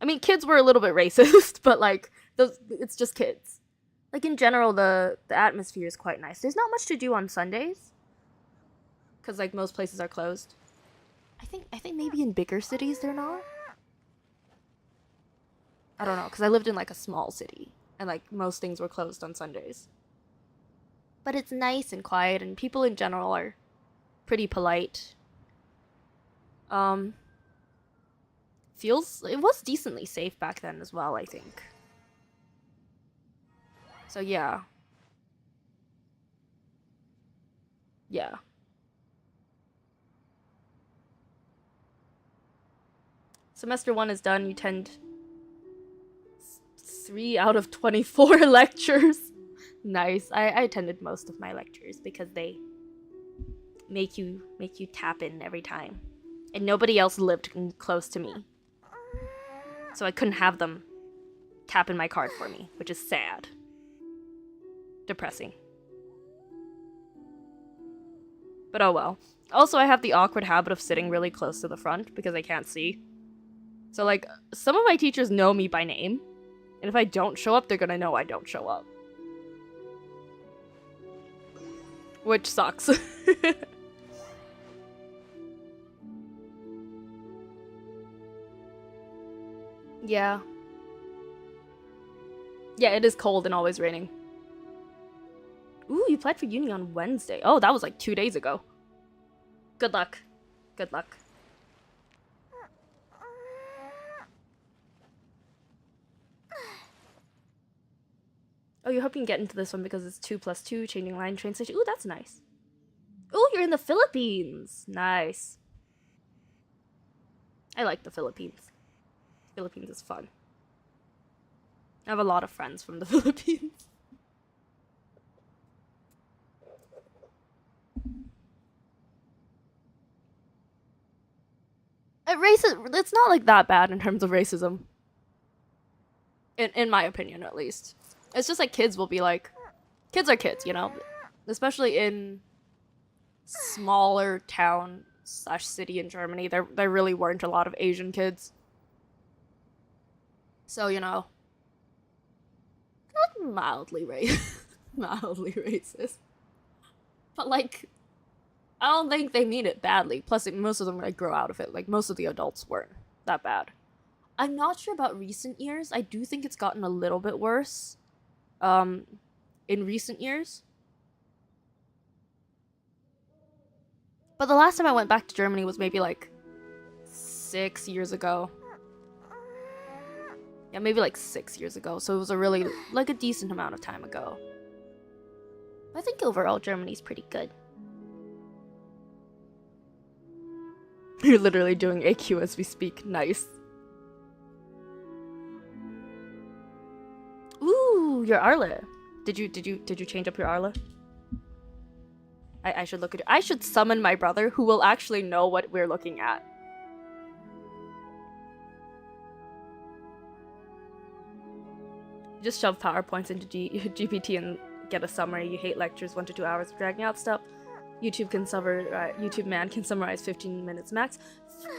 I mean, kids were a little bit racist, but like, it's just kids. Like, in general, the atmosphere is quite nice. There's not much to do on Sundays. Because, like, most places are closed. I think maybe in bigger cities they're not. I don't know, because I lived in, like, a small city. And, like, most things were closed on Sundays. But it's nice and quiet, and people in general are pretty polite. It was decently safe back then as well, I think. So yeah. Yeah. Semester 1 is done. You attend 3 out of 24 lectures. Nice. I attended most of my lectures because they make you tap in every time. And nobody else lived close to me. So I couldn't have them tap in my card for me, which is sad. Depressing. But oh well. Also, I have the awkward habit of sitting really close to the front because I can't see. So, like, some of my teachers know me by name. And if I don't show up, they're gonna know I don't show up. Which sucks. Yeah. Yeah, it is cold and always raining. Ooh, you applied for uni on Wednesday. Oh, that was like 2 days ago. Good luck. Good luck. Oh, you're hoping to get into this one because it's 2+2, changing line, train station. Ooh, that's nice. Ooh, you're in the Philippines. Nice. I like the Philippines. Philippines is fun. I have a lot of friends from the Philippines. It's not like that bad in terms of racism. In my opinion, at least. It's just like kids will be like, kids are kids, you know? Especially in smaller town / city in Germany, there really weren't a lot of Asian kids. So, you know, mildly mildly racist. But like, I don't think they mean it badly. Plus, most of them like grow out of it. Like most of the adults weren't that bad. I'm not sure about recent years. I do think it's gotten a little bit worse. In recent years. But the last time I went back to Germany was maybe like 6 years ago. Yeah, maybe like 6 years ago. So it was a really, like a decent amount of time ago. I think overall Germany's pretty good. You're literally doing AQ as we speak. Nice. Ooh, your Arla. Did you change up your Arla? I should look at it. I should summon my brother who will actually know what we're looking at. Just shove PowerPoints into GPT and get a summary. You hate lectures, 1 to 2 hours of dragging out stuff. YouTube man can summarize 15 minutes max.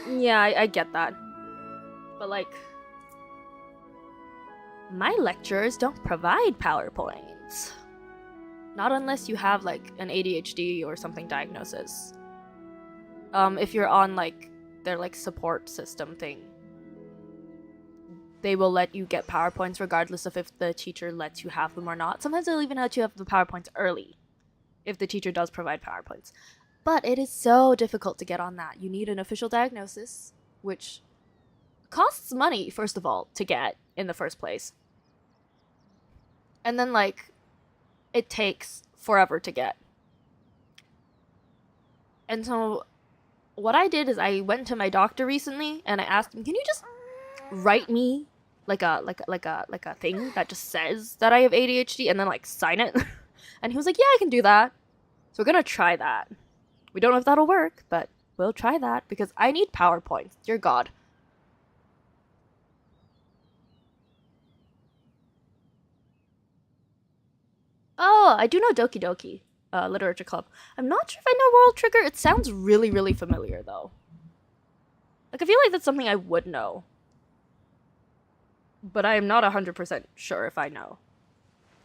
Yeah, I get that. But like, my lecturers don't provide PowerPoints. Not unless you have like an ADHD or something diagnosis. If you're on like their like support system thing, they will let you get PowerPoints regardless of if the teacher lets you have them or not. Sometimes they'll even let you have the PowerPoints early if the teacher does provide PowerPoints. But it is so difficult to get on that. You need an official diagnosis, which costs money, first of all, to get in the first place. And then like, it takes forever to get. And so what I did is I went to my doctor recently and I asked him, can you just write me like a thing that just says that I have ADHD and then like sign it? And he was like, yeah, I can do that. So we're gonna try that. We don't know if that'll work, but we'll try that because I need PowerPoints. Dear God. Oh, I do know Doki Doki, Literature Club. I'm not sure if I know World Trigger. It sounds really, really familiar, though. Like, I feel like that's something I would know. But I am not 100% sure if I know.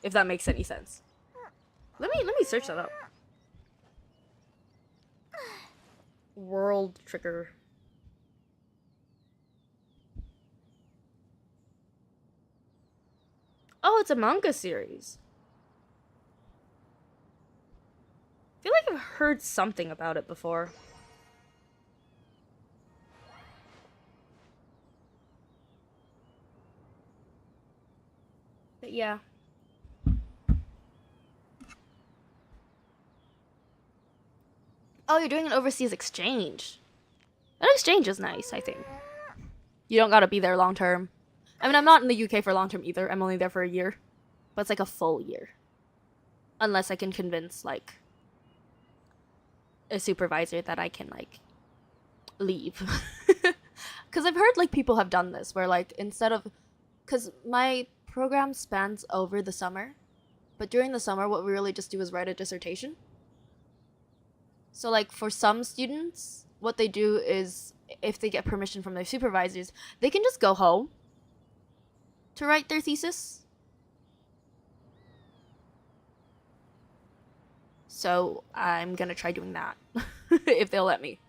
If that makes any sense. Let me search that up. World Trigger. Oh, it's a manga series. I feel like I've heard something about it before. But yeah. Oh, you're doing an overseas exchange. An exchange is nice, I think. You don't gotta be there long term. I mean, I'm not in the UK for long term either. I'm only there for a year. But it's like a full year. Unless I can convince, like, a supervisor that I can, like, leave. Because I've heard, like, people have done this where, like, instead of... Because my program spans over the summer. But during the summer, what we really just do is write a dissertation. So, like, for some students, what they do is, if they get permission from their supervisors, they can just go home to write their thesis. So, I'm gonna try doing that, if they'll let me.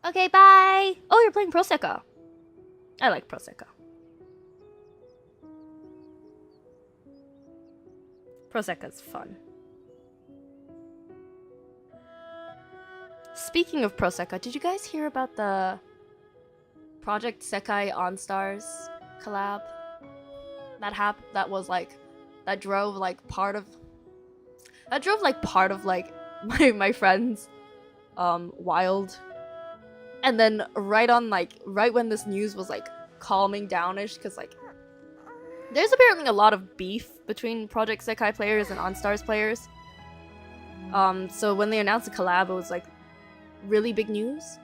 Okay, bye! Oh, you're playing Prosecco. I like Prosecco. Prosecco's fun. Speaking of Prosecco, did you guys hear about the Project Sekai OnStars collab? That was like that drove like part of like my friends wild. And then right when this news was like calming downish, because like there's apparently a lot of beef between Project Sekai players and OnStars players. So when they announced a collab, it was like really big news.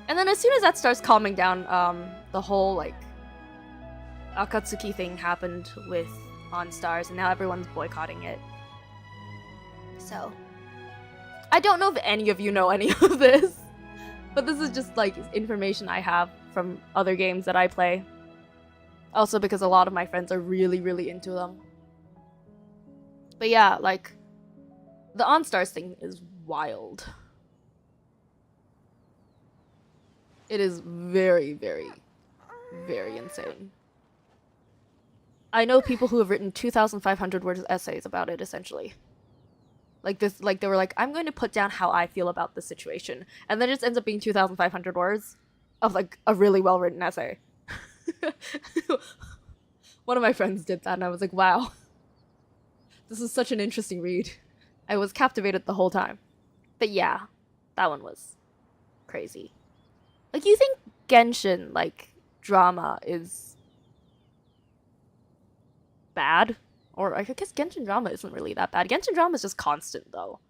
And then as soon as that starts calming down, the whole like Akatsuki thing happened with OnStars, and now everyone's boycotting it. So I don't know if any of you know any of this, but this is just like information I have from other games that I play. Also because a lot of my friends are really, really into them. But yeah, like, the OnStars thing is wild. It is very, very, very insane. I know people who have written 2,500 words essays about it, essentially. Like this, like they were like, I'm going to put down how I feel about this situation. And then it just ends up being 2,500 words of like a really well-written essay. One of my friends did that and I was like, wow. This is such an interesting read. I was captivated the whole time. But yeah, that one was crazy. Like, you think Genshin, like, drama is bad? Or I guess Genshin drama isn't really that bad. Genshin drama is just constant, though.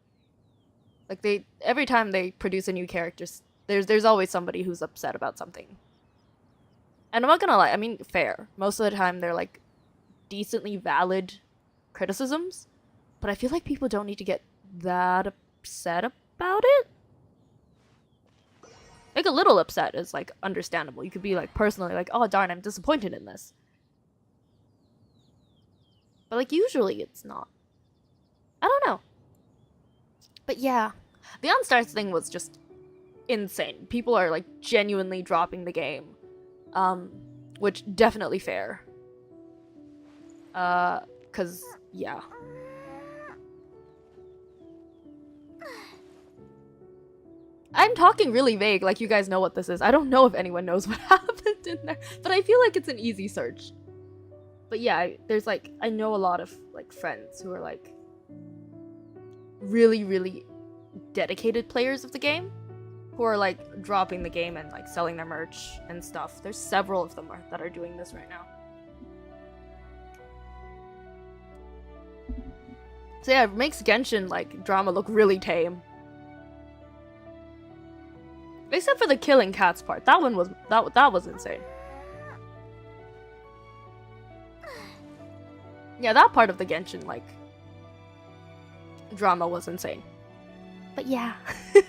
Like, every time they produce a new character, there's always somebody who's upset about something. And I'm not gonna lie, I mean, fair. Most of the time, they're, like, decently valid criticisms. But I feel like people don't need to get that upset about it. Like, a little upset is, like, understandable. You could be, like, personally, like, oh, darn, I'm disappointed in this. But, like, usually it's not. I don't know. But yeah, the OnStars thing was just insane. People are, like, genuinely dropping the game. Which, definitely fair. 'Cause, yeah. I'm talking really vague, like you guys know what this is. I don't know if anyone knows what happened in there, but I feel like it's an easy search. But yeah, there's like, I know a lot of like friends who are like really, really dedicated players of the game, who are like dropping the game and like selling their merch and stuff. There's several of them that are doing this right now. So yeah, it makes Genshin like drama look really tame. Except for the killing cats part. That one was that was insane. Yeah, that part of the Genshin like drama was insane. But yeah,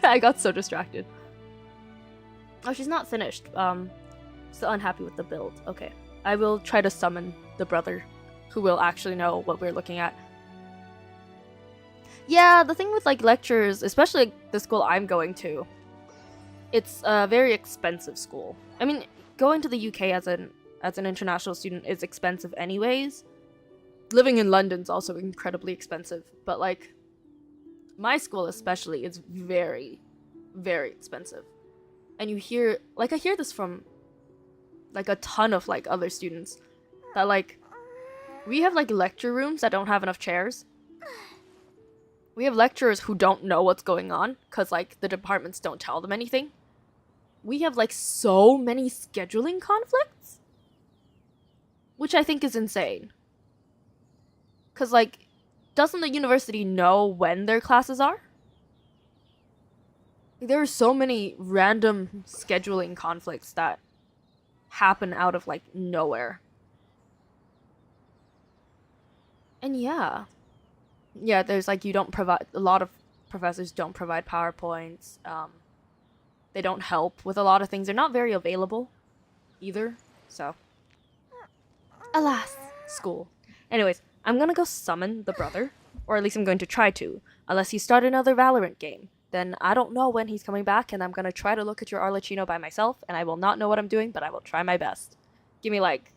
I got so distracted. Oh, she's not finished. Still unhappy with the build. Okay. I will try to summon the brother who will actually know what we're looking at. Yeah, the thing with like lectures, especially the school I'm going to, it's a very expensive school. I mean, going to the UK as an international student is expensive anyways. Living in London's also incredibly expensive, but like my school especially is very, very expensive. And you hear, like, I hear this from like a ton of like other students that like We have like lecture rooms that don't have enough chairs. We have lecturers who don't know what's going on because like the departments don't tell them anything. We have like so many scheduling conflicts, which I think is insane. Because like, doesn't the university know when their classes are? There are so many random scheduling conflicts that happen out of like nowhere. And yeah, there's like, you don't provide, a lot of professors don't provide PowerPoints. They don't help with a lot of things. They're not very available either. So, alas, school. Anyways, I'm gonna go summon the brother, or at least I'm going to try to, unless he start another Valorant game. Then I don't know when he's coming back, and I'm gonna try to look at your Arlecchino by myself, and I will not know what I'm doing, but I will try my best. Give me like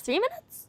3 minutes?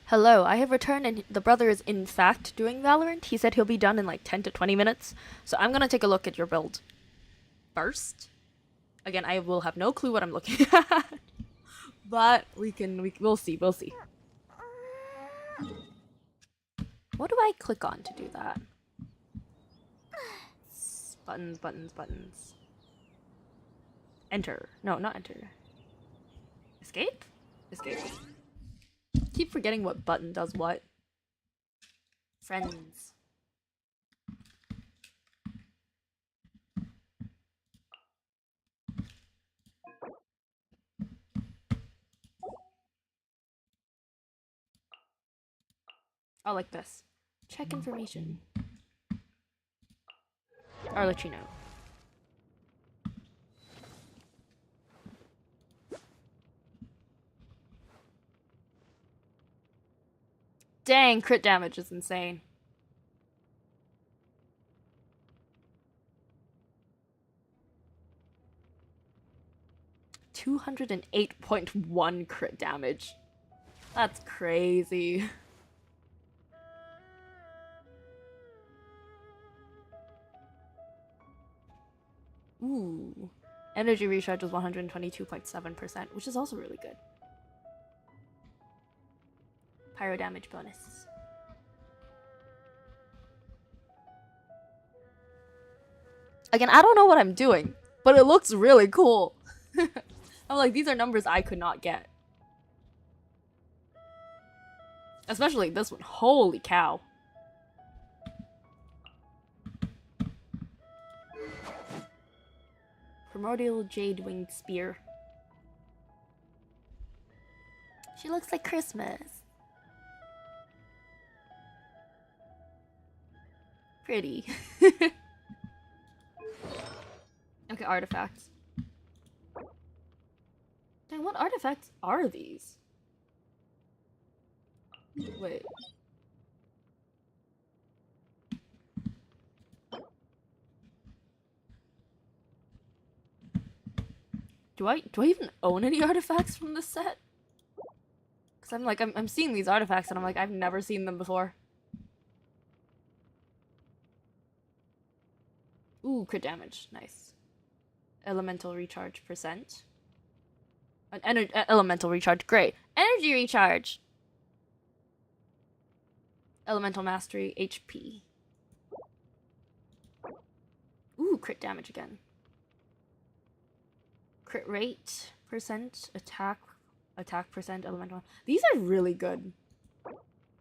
Hello, I have returned and the brother is in fact doing Valorant. He said he'll be done in like 10 to 20 minutes. So I'm gonna take a look at your build first. Again, I will have no clue what I'm looking at. But we'll see. What do I click on to do that? Buttons. Enter. No, not enter. Escape? Keep forgetting what button does what. Friends. Oh, like this. Check information. Arlecchino. Dang, crit damage is insane. $208.1 crit damage. That's crazy. Ooh. Energy recharge was 122.7%, which is also really good. Pyro damage bonus. Again, I don't know what I'm doing, but it looks really cool. I'm like, these are numbers I could not get. Especially this one. Holy cow. Primordial Jade Winged Spear. She looks like Christmas. Pretty. Okay, artifacts. Dang, what artifacts are these? Wait. Do I even own any artifacts from this set? Cause I'm seeing these artifacts and I'm like, I've never seen them before. Ooh, crit damage. Nice. Elemental recharge percent. An elemental recharge. Great. Energy recharge. Elemental mastery. HP. Ooh, crit damage again. Crit rate percent. Attack percent. Elemental. These are really good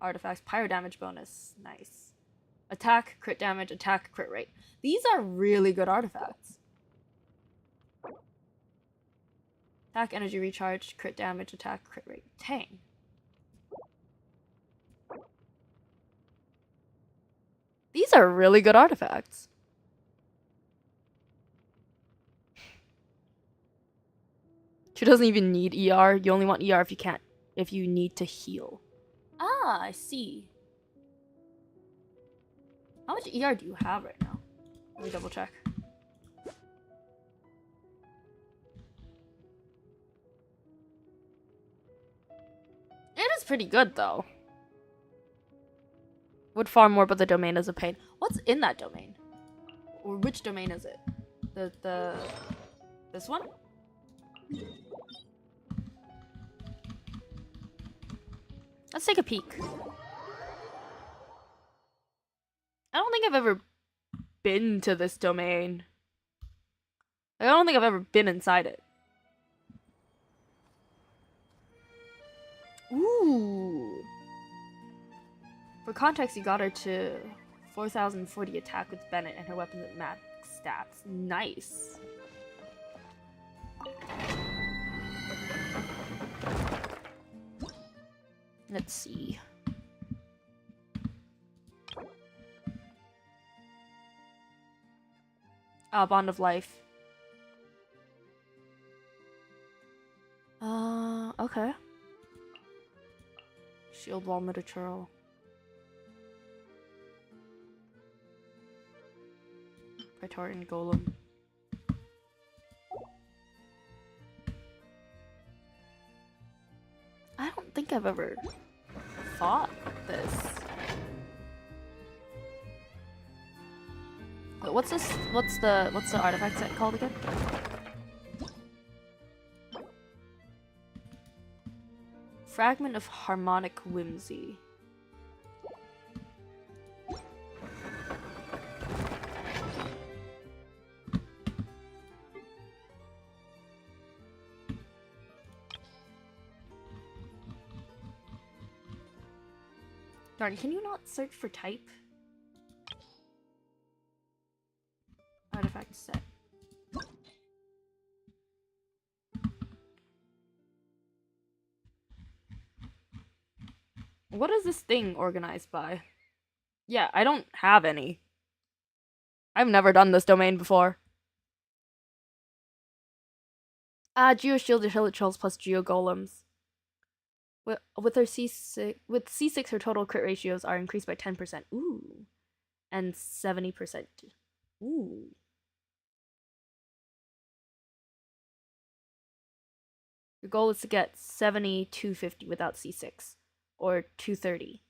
artifacts. Pyro damage bonus. Nice. Attack, crit damage, attack, crit rate. These are really good artifacts. Attack, energy recharge, crit damage, attack, crit rate. Dang. These are really good artifacts. She doesn't even need ER. You only want ER if you need to heal. Ah, I see. How much ER do you have right now? Let me double check. It is pretty good though. Would farm more, but the domain is a pain. What's in that domain? Or which domain is it? This one? Let's take a peek. I don't think I've ever been to this domain. I don't think I've ever been inside it. Ooh. For context, you got her to 4,040 attack with Bennett and her weapons at max stats. Nice. Let's see. Bond of Life. Okay. Shield Wall Minotaur. Praetorian Golem. I don't think I've ever fought this. Wait, what's this? What's the artifact set called again? Fragment of Harmonic Whimsy. Darn, can you not search for type? Artifact set. What is this thing organized by? Yeah, I don't have any. I've never done this domain before. Geo Shield Hillage Trolls plus Geo Golems. With her C6, her total crit ratios are increased by 10%. Ooh. And 70%. Ooh. Your goal is to get 70, 250 without C6. Or 230.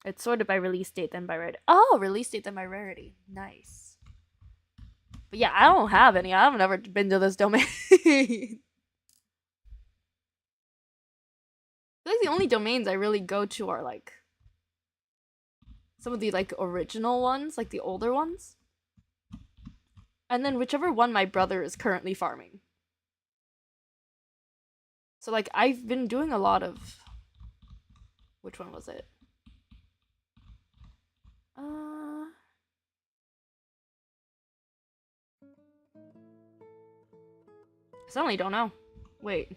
It's sorted by release date, then by rarity. Oh, release date, then by rarity. Nice. But yeah, I don't have any. I've never been to this domain. I feel like the only domains I really go to are like some of the like original ones, like the older ones. And then whichever one my brother is currently farming. So like I've been doing a lot of... Which one was it? I suddenly don't know. Wait.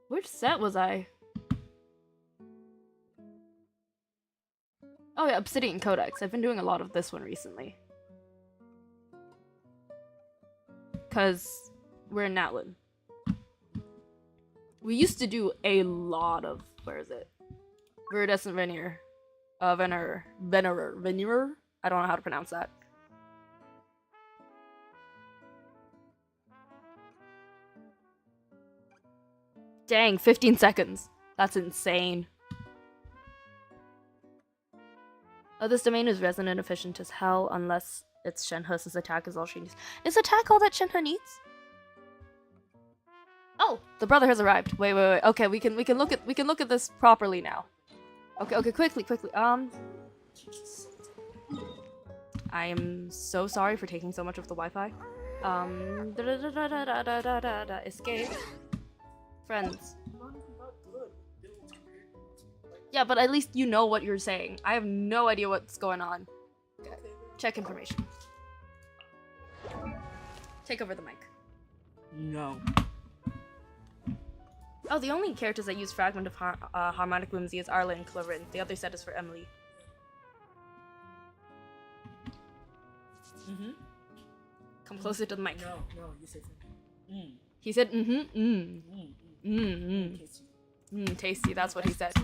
Which set was I? Oh yeah, Obsidian Codex. I've been doing a lot of this one recently. Because we're in Natlin. We used to do a lot of... Where is it? Viridescent Veneer. Veneer. I don't know how to pronounce that. Dang, 15 seconds. That's insane. Oh, this domain is resonant efficient as hell unless it's Shenhe's attack is all she needs. Is attack all that Shenhe needs? Oh, the brother has arrived. Wait. Okay, we can look at this properly now. Okay, quickly. I am so sorry for taking so much of the Wi-Fi. Escape. Friends. Yeah, but at least you know what you're saying. I have no idea what's going on. Okay. Check information. Take over the mic. No. Oh, the only characters that use Fragment of Harmonic Whimsy is Arla and Clarin. The other set is for Emily. Mm-hmm. Come closer to the mic. No, you said mm. He said tasty, that's what he said. So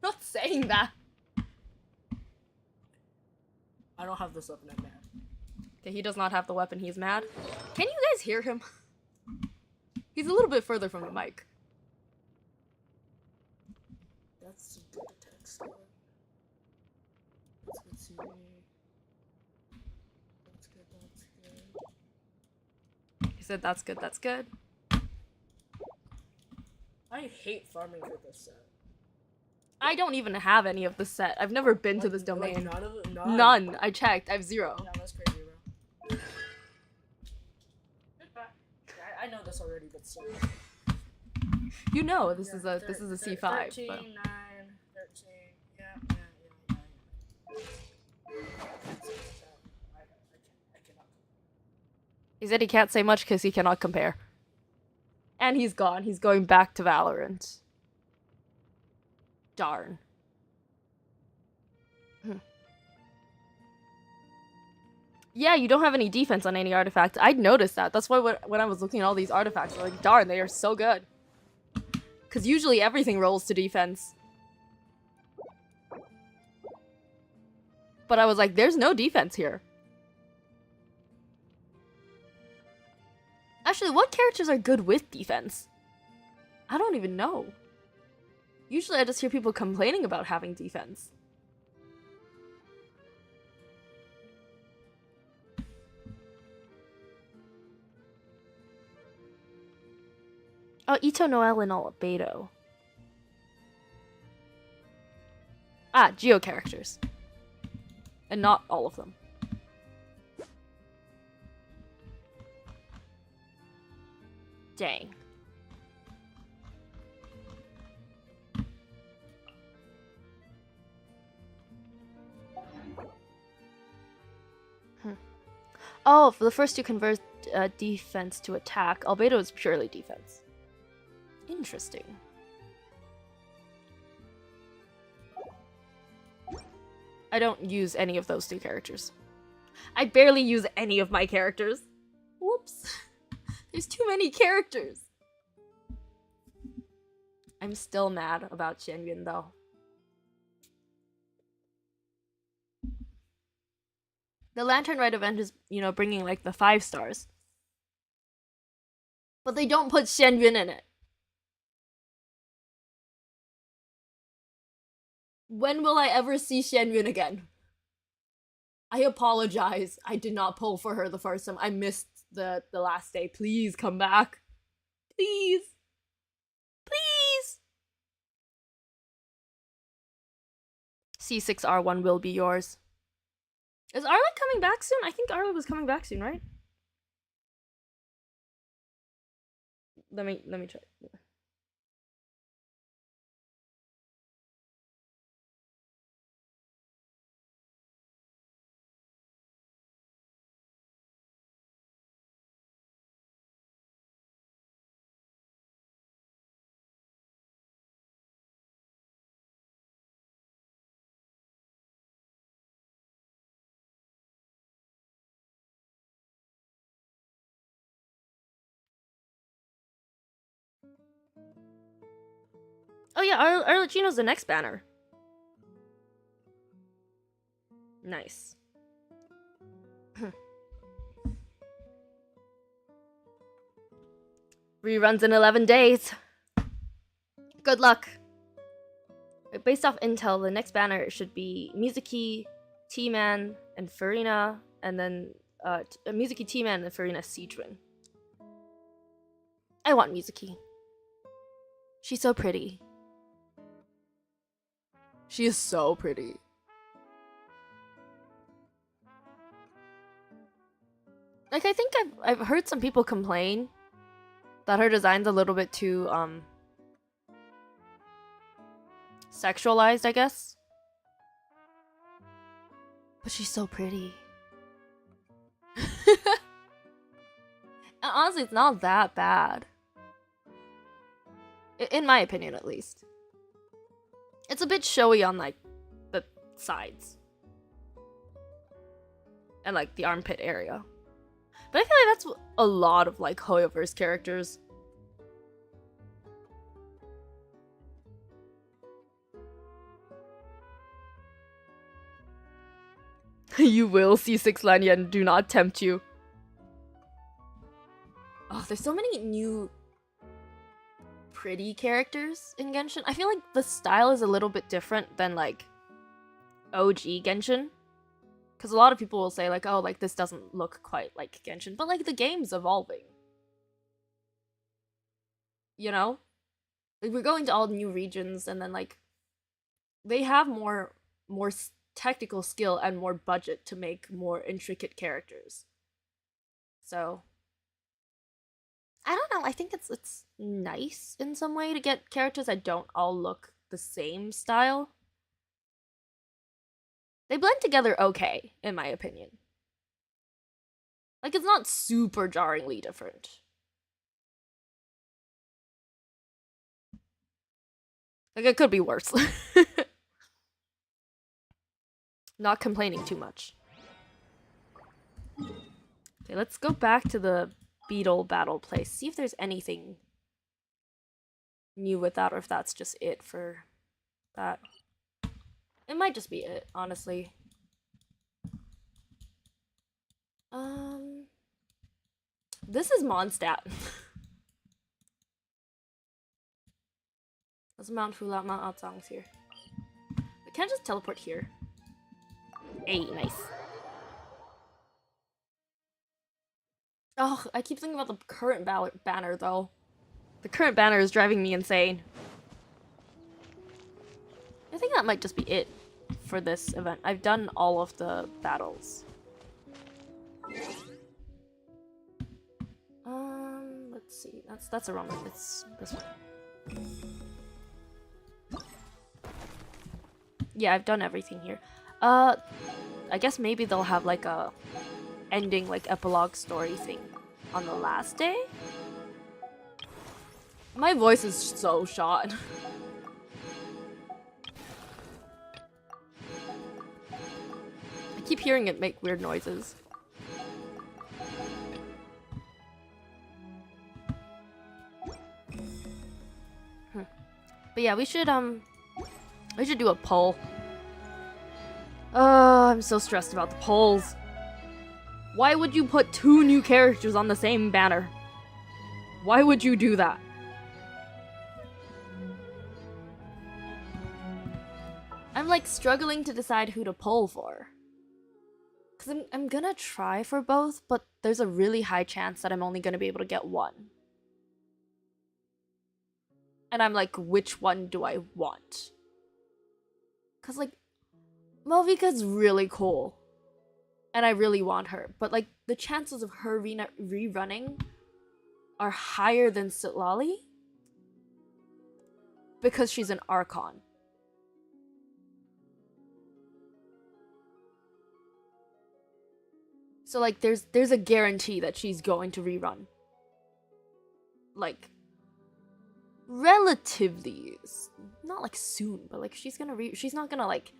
Not saying that. I don't have this weapon, I'm mad. Okay, he does not have the weapon, he's mad. Can you guys hear him? He's a little bit further from the mic. That's a good attack skill. That's good CV. That's good. He said that's good. I hate farming for this set. I don't even have any of the set. I've never been to this domain. None. I checked. I have 0. Yeah, that's crazy, bro. I know this already, but still. You know this is a C5. 13, But... 9, 13. Yeah. I cannot. He said he can't say much because he cannot compare. And he's gone. He's going back to Valorant. Darn. Yeah, you don't have any defense on any artifacts. I'd noticed that. That's why when I was looking at all these artifacts, I was like, darn, they are so good. Because usually everything rolls to defense. But I was like, there's no defense here. Actually, what characters are good with defense? I don't even know. Usually I just hear people complaining about having defense. Oh, Ito, Noel, and Albedo. Ah, Geo characters. And not all of them. Dang. Oh, for the first two convert defense to attack. Albedo is purely defense. Interesting. I don't use any of those two characters. I barely use any of my characters. Whoops. There's too many characters. I'm still mad about Xianyun though. The Lantern Rite event is, you know, bringing like the 5 stars. But they don't put Xianyun in it. When will I ever see Xianyun again? I apologize. I did not pull for her the first time. I missed the last day. Please come back. Please. Please. C6R1 will be yours. Is Arla coming back soon? I think Arla was coming back soon, right? Let me try. Oh yeah, Arlecchino's the next banner. Nice. Reruns in 11 days. Good luck. Based off intel, the next banner should be Mizuki, T-Man, and Furina, and then Mizuki, T-Man, and Furina Seedrin. I want Mizuki. She's so pretty. She is so pretty. Like, I think I've heard some people complain that her design's a little bit too sexualized, I guess. But she's so pretty. And honestly, it's not that bad. In my opinion, at least. It's a bit showy on, like, the sides. And, like, the armpit area. But I feel like that's a lot of, like, Hoyoverse characters. You will see 6 Lanyan, do not tempt you. Oh, there's so many new pretty characters in Genshin. I feel like the style is a little bit different than, like, OG Genshin. Because a lot of people will say, like, oh, like, this doesn't look quite like Genshin. But, like, the game's evolving. You know? Like, we're going to all new regions, and then, like, they have more technical skill and more budget to make more intricate characters. So, I don't know. I think it's nice in some way to get characters that don't all look the same style. They blend together okay, in my opinion. Like, it's not super jarringly different. Like, it could be worse. Not complaining too much. Okay, let's go back to the Beetle battle place. See if there's anything new with that, or if that's just it for that. It might just be it, honestly. This is Mondstadt. Let's Mount Hula, Mount Aotsang's here. We can't just teleport here. Hey, nice. Oh, I keep thinking about the current banner, though. The current banner is driving me insane. I think that might just be it for this event. I've done all of the battles. Let's see. That's the wrong one. It's this one. Yeah, I've done everything here. I guess maybe they'll have like a ending, like epilogue story thing on the last day. My voice is so shot. I keep hearing it make weird noises. But yeah, we should do a poll. Oh, I'm so stressed about the polls. Why would you put 2 new characters on the same banner? Why would you do that? I'm like struggling to decide who to poll for. Cause I'm gonna try for both, but there's a really high chance that I'm only gonna be able to get one. And I'm like, which one do I want? Cause like, Malvika's really cool. And I really want her. But like, the chances of her rerunning are higher than Citlali. Because she's an Archon. So like, there's a guarantee that she's going to rerun. Like, relatively, not like soon, but like she's not gonna like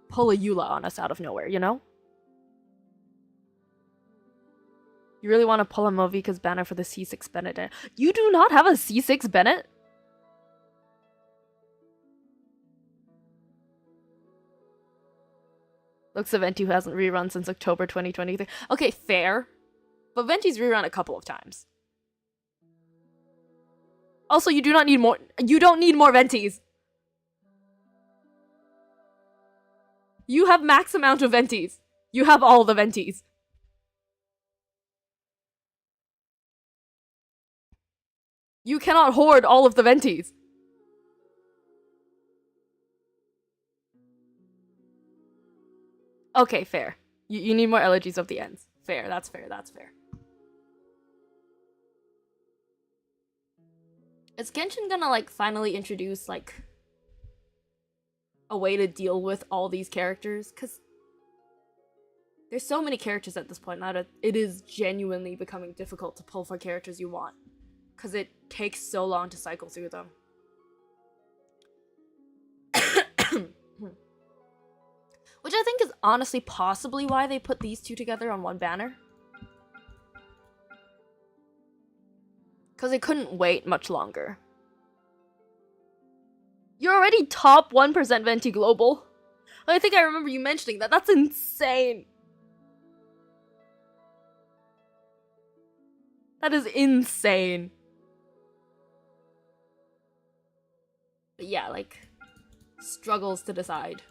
pull a Eula on us out of nowhere, you know? You really want to pull a Movika's banner for the C6 Bennett? You do not have a C6 Bennett? Looks of Venti who hasn't rerun since October 2023. Okay, fair. But Venti's rerun a couple of times. Also, you do not need more. You don't need more Ventis. You have max amount of venties. You have all the venties. You cannot hoard all of the venties. Okay, fair. You need more elegies of the ends. Fair, that's fair, that's fair. Is Genshin gonna, like, finally introduce, like, a way to deal with all these characters? Because there's so many characters at this point now that it is genuinely becoming difficult to pull for characters you want. Because it takes so long to cycle through them. Which I think is honestly possibly why they put these two together on one banner. Because they couldn't wait much longer. You're already top 1% Venti Global. I think I remember you mentioning that. That's insane. That is insane. But yeah, like, struggles to decide.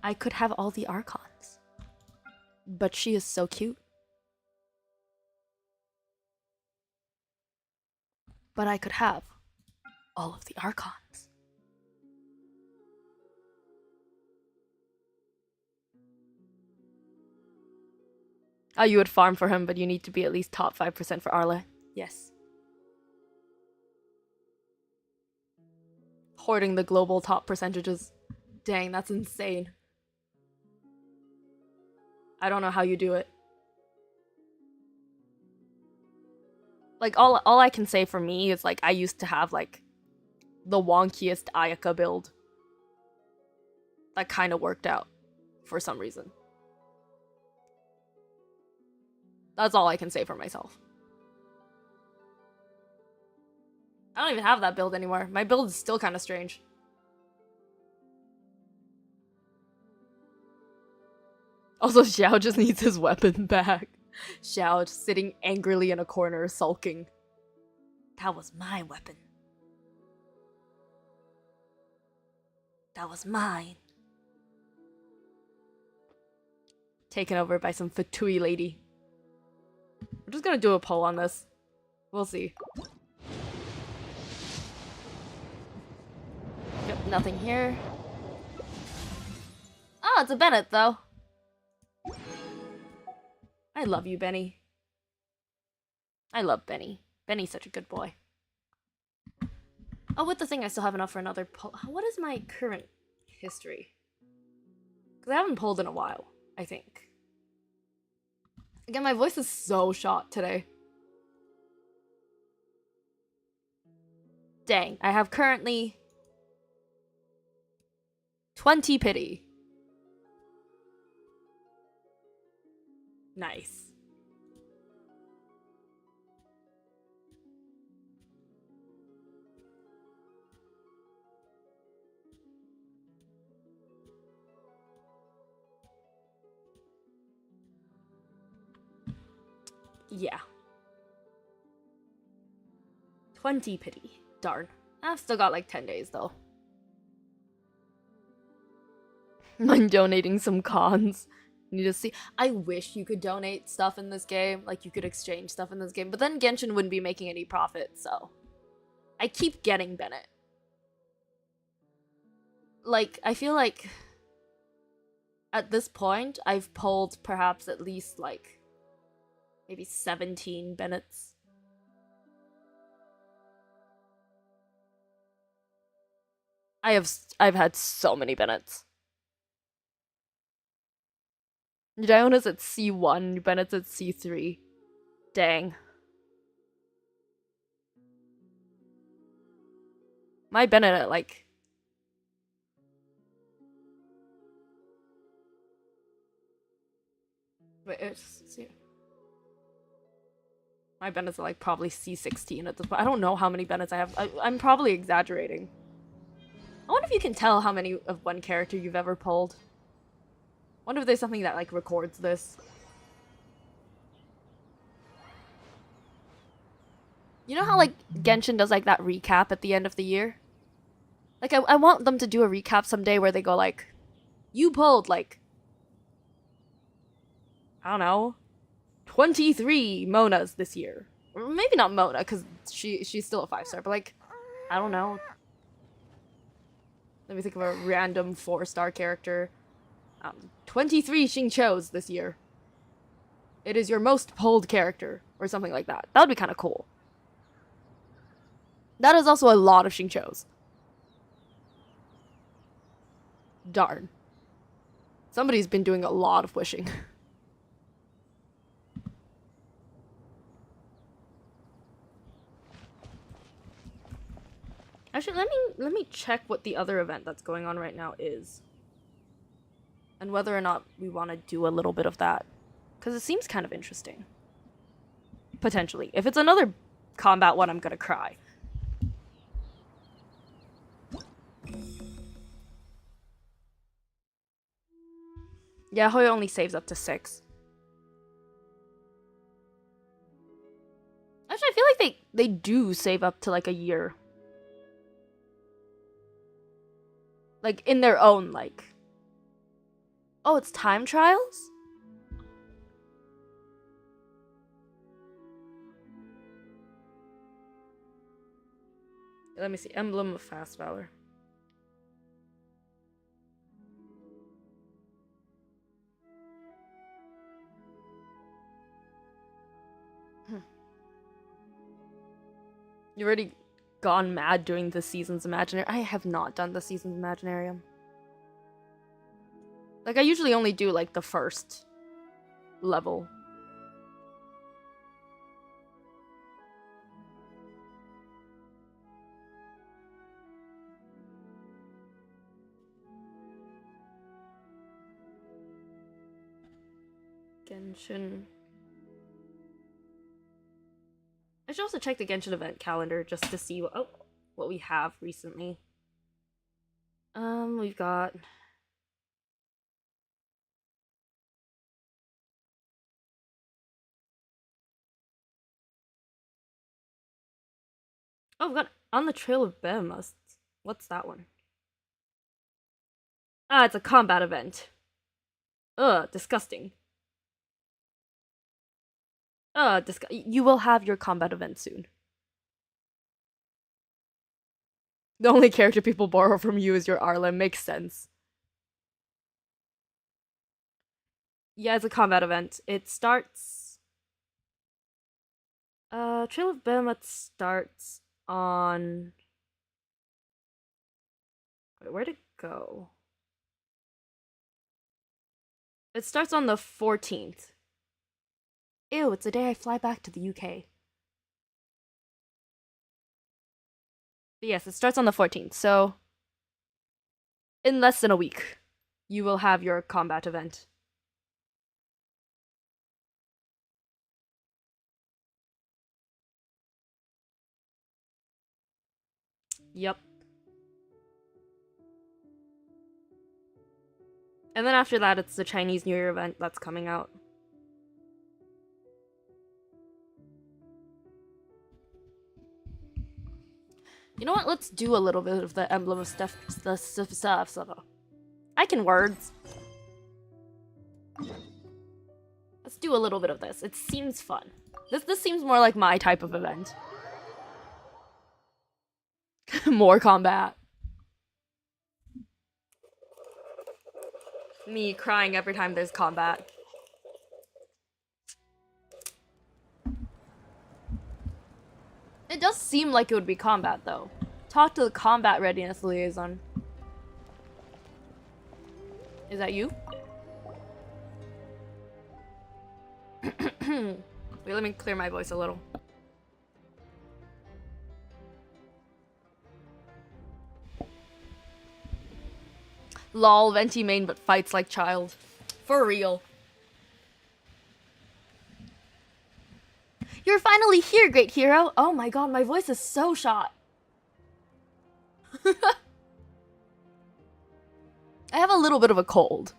I could have all the Archons. But she is so cute. But I could have all of the Archons. Oh, you would farm for him, but you need to be at least top 5% for Arla. Yes. Hoarding the global top percentages. Dang, that's insane. I don't know how you do it. Like, all I can say for me is, like, I used to have, like, the wonkiest Ayaka build. That kind of worked out. For some reason. That's all I can say for myself. I don't even have that build anymore. My build is still kind of strange. Also, Xiao just needs his weapon back. Xiao just sitting angrily in a corner, sulking. That was my weapon. That was mine. Taken over by some Fatui lady. I'm just gonna do a poll on this. We'll see. Yep, nothing here. Oh, it's a Bennett, though. I love you, Benny. I love Benny. Benny's such a good boy. Oh, with the thing, I still have enough for another pull. What is my current history? Because I haven't pulled in a while, I think. Again, my voice is so shot today. Dang, I have currently 20 pity. Nice. Yeah. 20 pity. Darn. I've still got like 10 days though. I'm donating some cons. Need to see. I wish you could donate stuff in this game. Like, you could exchange stuff in this game. But then Genshin wouldn't be making any profit, so. I keep getting Bennett. Like, I feel like at this point, I've pulled perhaps at least, like, maybe 17 Bennetts. I've had so many Bennetts. Diona's at C1, Bennett's at C3. Dang. My Bennett at, like... Wait, it's... My Bennett's at, like, probably C16 at this point. I don't know how many Bennetts I have. I'm probably exaggerating. I wonder if you can tell how many of one character you've ever pulled. I wonder if there's something that, like, records this. You know how like Genshin does like that recap at the end of the year? Like I want them to do a recap someday where they go like, you pulled like, I don't know, 23 Monas this year. Or maybe not Mona, because she's still a 5-star, but like, I don't know. Let me think of a random 4-star character. 23 Xingqius this year. It is your most pulled character, or something like that. That would be kind of cool. That is also a lot of Xingqius. Darn. Somebody's been doing a lot of wishing. Actually, let me check what the other event that's going on right now is. And whether or not we want to do a little bit of that. Because it seems kind of interesting. Potentially. If it's another combat one, I'm gonna cry. Yeah, Hoyo only saves up to 6. Actually, I feel like they do save up to like a year. Like, in their own, like... Oh, it's time trials? Let me see. Emblem of Fast Valor. You already gone mad doing the Seasons Imaginary. I have not done the Seasons Imaginarium. Like, I usually only do, like, the first level. Genshin. I should also check the Genshin event calendar just to see what we have recently. We've got... Oh, we've got On the Trail of Behemoths. What's that one? Ah, it's a combat event. Ugh, disgusting. You will have your combat event soon. The only character people borrow from you is your Arlen. Makes sense. Yeah, it's a combat event. It starts... Trail of Behemoth starts on... Wait, where'd it go? It starts on the 14th. Ew, it's the day I fly back to the UK. But yes, it starts on the 14th, so... in less than a week, you will have your combat event. Yep. And then after that, it's the Chinese New Year event that's coming out. You know what? Let's do a little bit of the Emblem of stuff. I can words. Let's do a little bit of this. It seems fun. This seems more like my type of event. More combat. Me crying every time there's combat. It does seem like it would be combat, though. Talk to the combat readiness liaison. Is that you? Wait, let me clear my voice a little. Lol, Venti main but fights like child. For real. You're finally here, great hero! Oh my god, my voice is so shot. I have a little bit of a cold.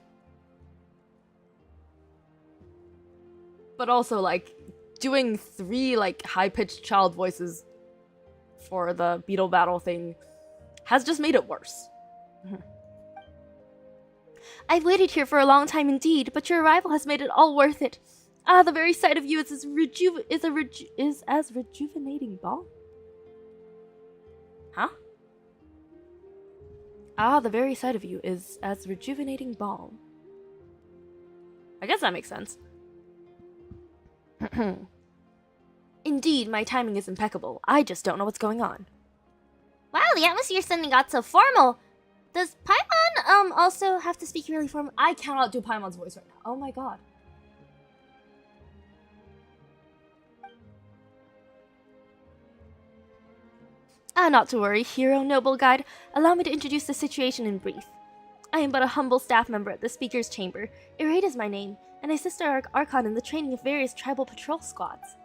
But also, like, doing 3 like high-pitched child voices for the Beetle battle thing has just made it worse. I've waited here for a long time indeed, but your arrival has made it all worth it. Ah, the very sight of you is as rejuvenating balm. Huh? Ah, the very sight of you is as rejuvenating balm. I guess that makes sense. Indeed, my timing is impeccable. I just don't know what's going on. Wow, the atmosphere suddenly got so formal. Does Paimon also have to speak really formal? I cannot do Paimon's voice right now. Oh my god. Ah, not to worry, hero, noble guide. Allow me to introduce the situation in brief. I am but a humble staff member at the Speaker's Chamber. Irate is my name, and I assist our Archon in the training of various tribal patrol squads.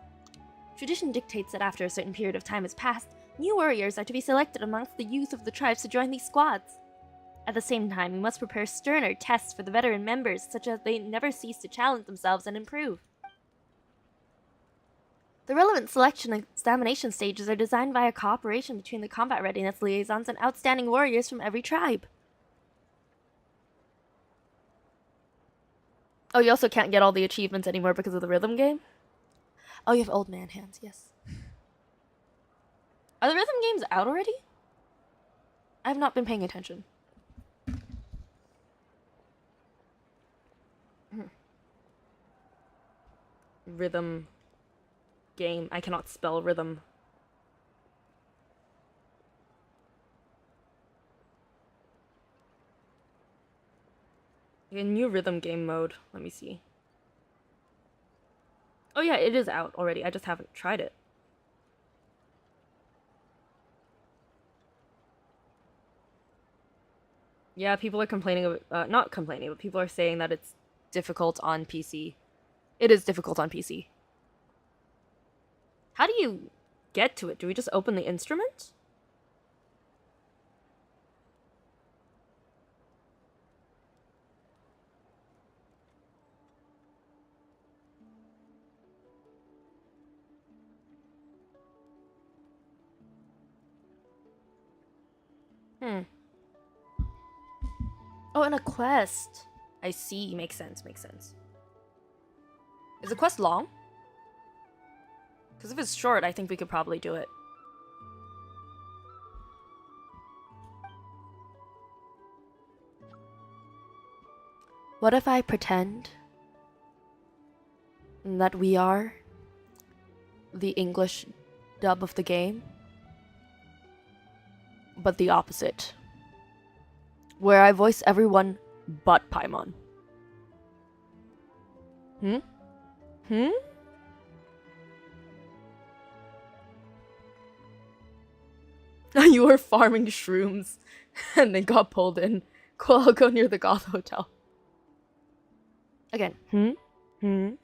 Tradition dictates that after a certain period of time has passed, new warriors are to be selected amongst the youth of the tribes to join these squads. At the same time, we must prepare sterner tests for the veteran members, such that they never cease to challenge themselves and improve. The relevant selection and examination stages are designed via cooperation between the combat readiness liaisons and outstanding warriors from every tribe. Oh, you also can't get all the achievements anymore because of the rhythm game? Oh, you have old man hands, yes. Are the rhythm games out already? I have not been paying attention. Rhythm game. I cannot spell rhythm. A new rhythm game mode. Let me see. Oh yeah, it is out already. I just haven't tried it. Yeah, people are complaining of not complaining, but people are saying that it's difficult on PC. It is difficult on PC. How do you get to it? Do we just open the instrument? Oh, and a quest. I see. Makes sense. Makes sense. Is the quest long? Because if it's short, I think we could probably do it. What if I pretend that we are the English dub of the game, but the opposite, where I voice everyone but Paimon? You were farming shrooms and then got pulled in. Cool, I'll go near the Goth Hotel. Again,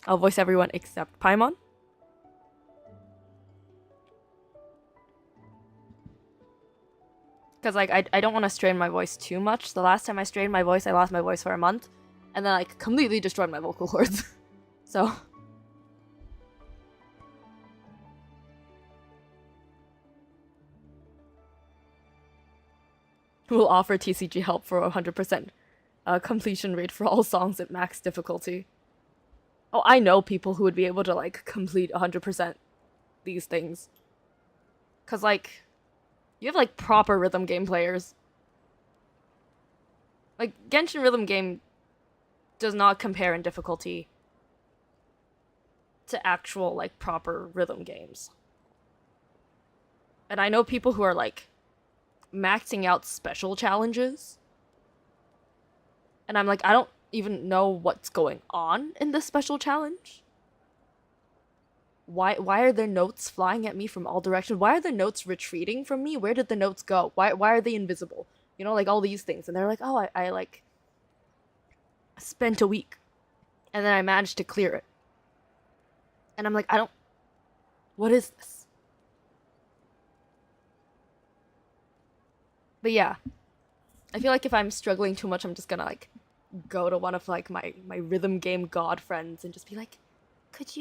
I'll voice everyone except Paimon. Because, like, I don't want to strain my voice too much. The last time I strained my voice, I lost my voice for a month. And then, like, completely destroyed my vocal cords. So... we'll offer TCG help for 100% completion rate for all songs at max difficulty. Oh, I know people who would be able to, like, complete 100% these things. Because, like, you have, like, proper rhythm game players. Like, Genshin Rhythm Game does not compare in difficulty to actual, like, proper rhythm games. And I know people who are, like, maxing out special challenges. And I'm like, I don't even know what's going on in this special challenge. Why are there notes flying at me from all directions? Why are the notes retreating from me? Where did the notes go? Why are they invisible? You know, like all these things. And they're like, oh, I like spent a week and then I managed to clear it. And I'm like, what is this? But yeah, I feel like if I'm struggling too much, I'm just gonna like go to one of like my rhythm game god friends and just be like, Could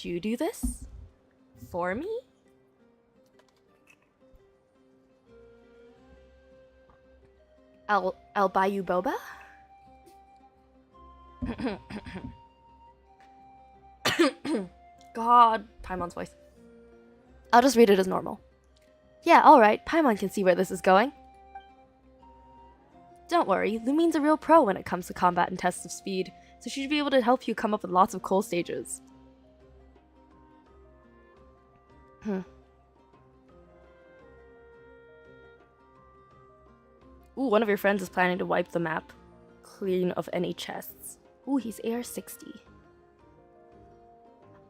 you do this for me? I'll buy you boba. God, Paimon's voice. I'll just read it as normal. Yeah, alright, Paimon can see where this is going. Don't worry, Lumine's a real pro when it comes to combat and tests of speed, so she should be able to help you come up with lots of cool stages. Ooh, one of your friends is planning to wipe the map clean of any chests. Ooh, he's AR60.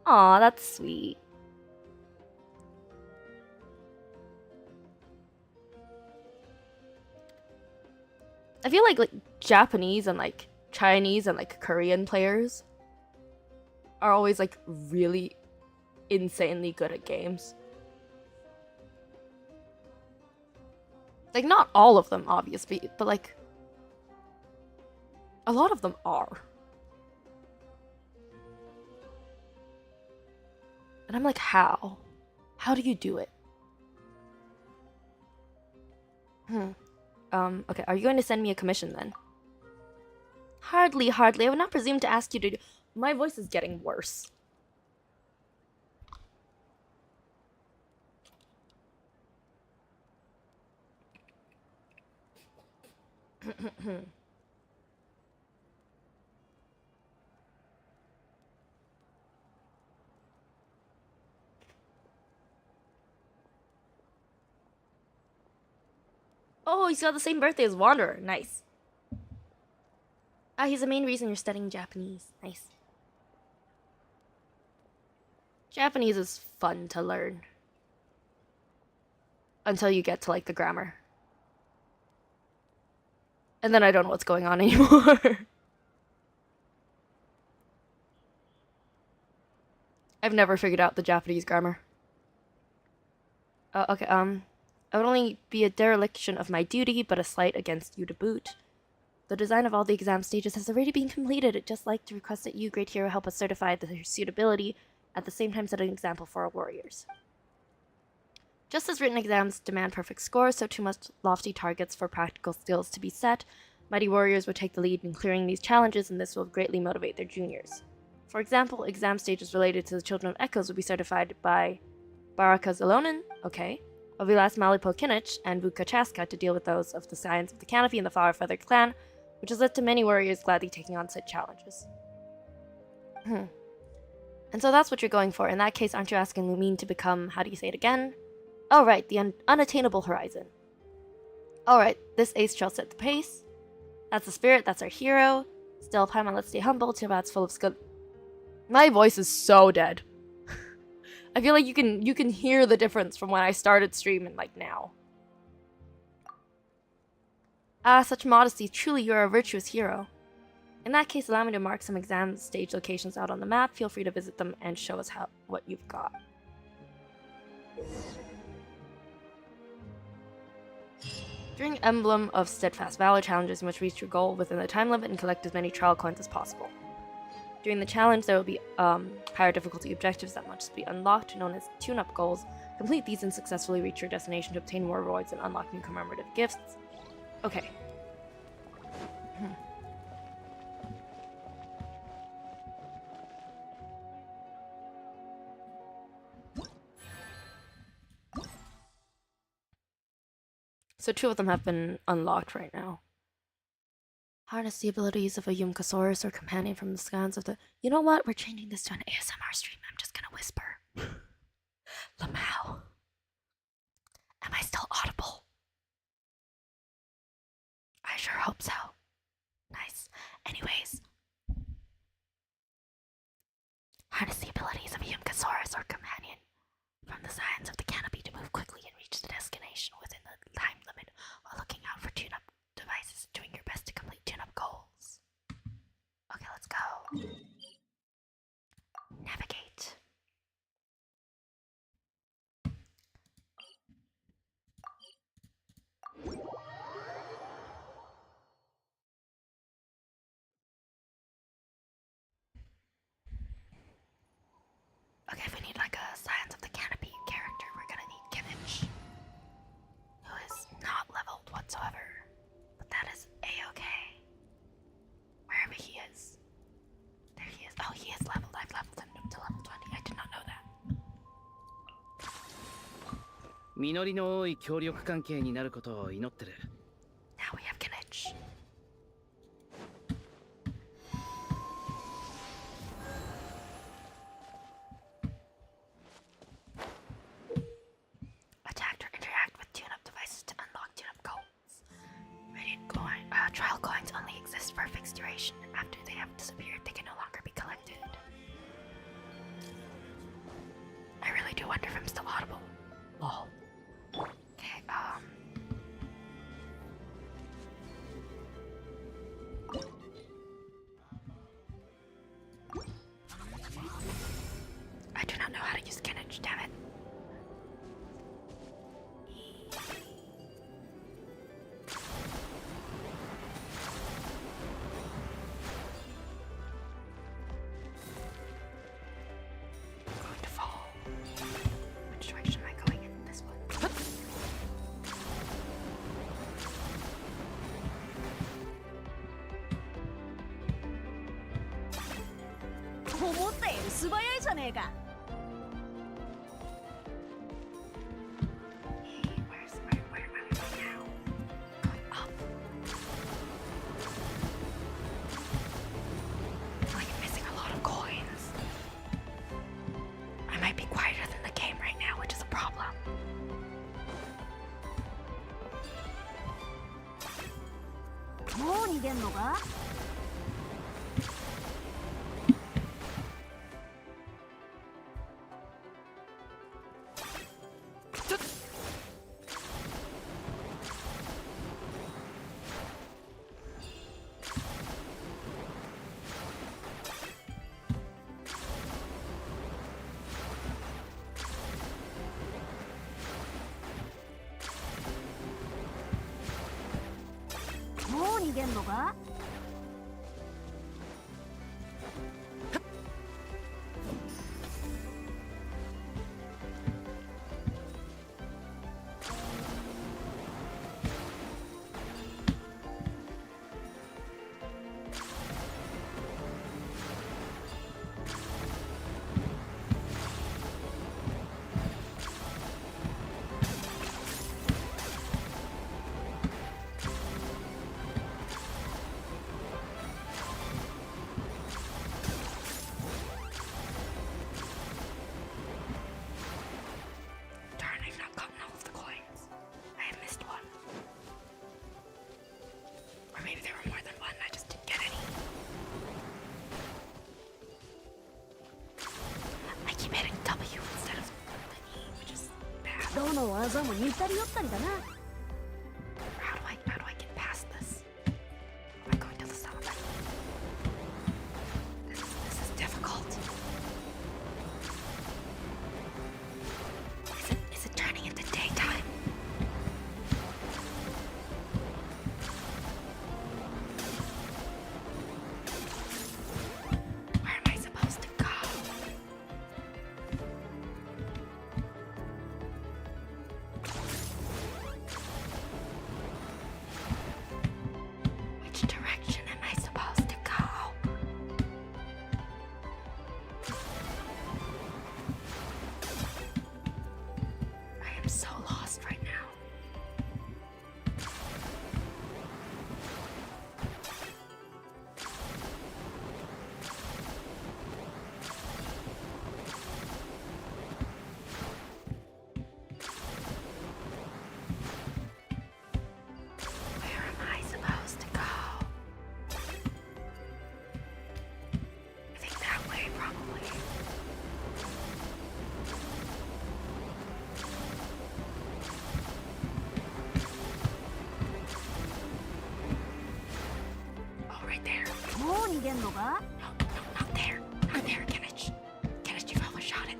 Aw, that's sweet. I feel like Japanese and like Chinese and like Korean players are always like really insanely good at games. Like not all of them obviously, but like a lot of them are. And I'm like, how? How do you do it? Okay, are you going to send me a commission then? Hardly. I would not presume to ask you to do— My voice is getting worse. Oh, he's got the same birthday as Wanderer. Nice. Ah, he's the main reason you're studying Japanese. Nice. Japanese is fun to learn. Until you get to, like, the grammar. And then I don't know what's going on anymore. I've never figured out the Japanese grammar. Okay, I would only be a dereliction of my duty, but a slight against you to boot. The design of all the exam stages has already been completed. I'd just like to request that you, great hero, help us certify their suitability, at the same time set an example for our warriors. Just as written exams demand perfect scores, so too much lofty targets for practical skills to be set, mighty warriors would take the lead in clearing these challenges, and this will greatly motivate their juniors. For example, exam stages related to the Children of Echoes will be certified by Baraka Zalonin, okay, Ovilas Malipo Kinich, and Vuka Chaska to deal with those of the Scions of the Canopy and the Flower Feather clan, which has led to many warriors gladly taking on such challenges. And so that's what you're going for. In that case, aren't you asking Lumine to become, how do you say it again? Oh right, the unattainable horizon. Alright, this ace shall set the pace. That's the spirit, that's our hero. Still, Paimon, let's stay humble, Tiamat's full of skill. My voice is so dead. I feel like you can hear the difference from when I started streaming like now. Ah, such modesty. Truly, you are a virtuous hero. In that case, allow me to mark some exam stage locations out on the map. Feel free to visit them and show us what you've got. During Emblem of Steadfast Valor challenges, you must reach your goal within the time limit and collect as many trial coins as possible. During the challenge, there will be higher difficulty objectives that must be unlocked, known as tune-up goals. Complete these and successfully reach your destination to obtain more rewards and unlock new commemorative gifts. Okay. So 2 of them have been unlocked right now. Harness the abilities of a Yumkasaurus or companion from the scans of the— You know what? We're changing this to an ASMR stream. I'm just gonna whisper. Lamau. Am I still audible? I sure hope so. Nice. Anyways. Harness the abilities of a Yumkasaurus or companion from the signs of the canopy to move quickly and reach the destination within the time limit while looking out for tune-up devices and doing your best to complete tune-up goals. Okay, let's go. Navigate. 実りの多い協力関係になることを祈ってる。 Now we have Kinich. Attack or interact with tune-up devices to unlock tune-up codes. Radiant coin, trial coins only exist for a fixed duration. After they have disappeared, they can no longer be collected. I really do wonder if I'm still audible. Lol. Okay, I do not know how to use Kinich, damn it. I'm going to fall. Which direction am I going in? This one. 思ったより素早いじゃねえか。 Where am I going now? Going up. I feel like I'm missing a lot of coins. I might be quieter than the game right now, which is a problem. もう逃げんのか。 もう逃げんのか。 Darn, I've not gotten all of the coins. I have missed one. Or maybe there were more than one, I just didn't get any. I keep hitting W instead of the E, which is bad. どの技も似たり寄ったりだな。 How do I get past this? Am I going to the summit? This is difficult. Is it turning into daytime? Where am I supposed to go? Which direction am I supposed to go? I am so lost right now. Where am I supposed to go? I think that way, probably. Oh, right there. もう逃げんのか。 No, not there. Not there, Kinich. Kinich, you've overshot it.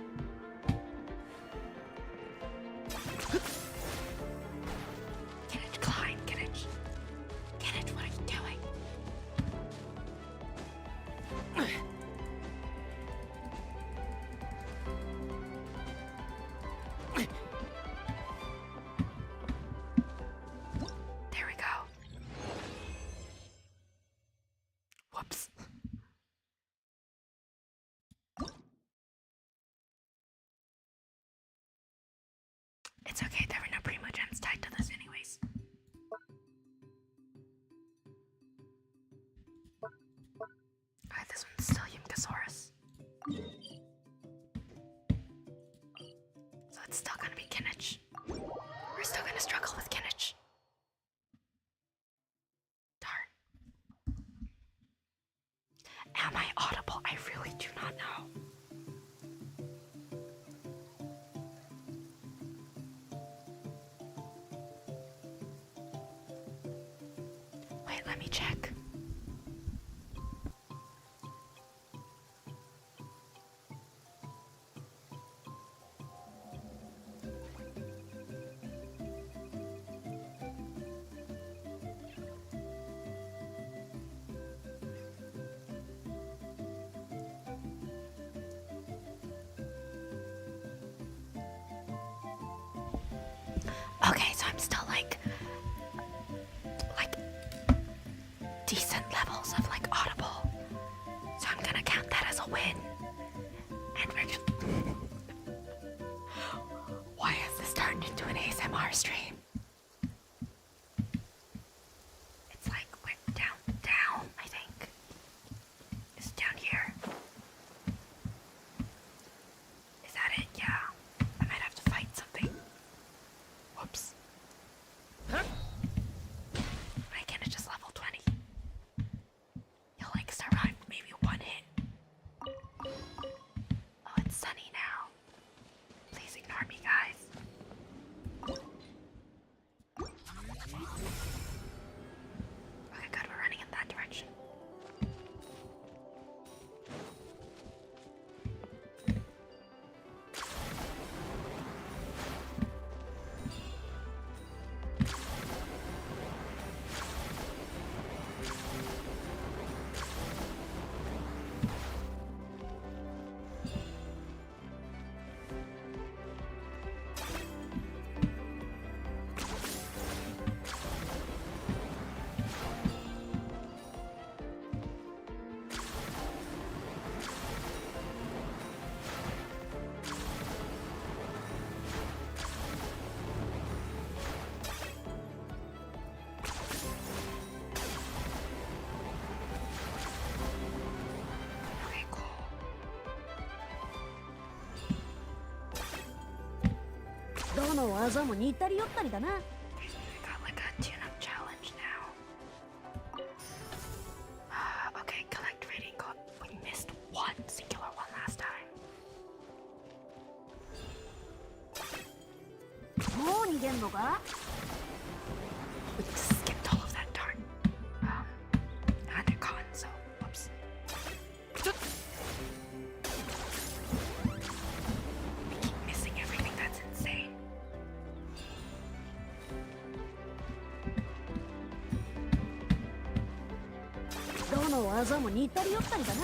Kinich, climb, Kinich. Kinich, what are you doing? There we go. Whoops. It's okay, there were no primo gems tied to this anyways. Alright, this one's still Yumkasaurus. So it's still gonna be Kinich. We're still gonna struggle with Kinich. Darn. Am I audible? I really do not know. Wait, let me check. Okay, so I'm still like decent levels of like audible. So I'm gonna count that as a win. And we're just why has this turned into an ASMR stream? It's like went down, I think. It's down here. Is that it? Yeah. I might have to fight something. Whoops. Why can't it just level 20? You'll like survive maybe one hit. Oh, it's sunny now. Please ignore me, guys. Okay, good, we're running in that direction. Okay, cool. どの技も似たり寄ったりだな。 We got like a tune-up challenge now. Okay, collect rating code. We missed one singular one last time. もう逃げんのか？ We skipped all of that darn Undercon, so whoops. We keep missing everything, that's insane. どの技も似たり寄ったりだな。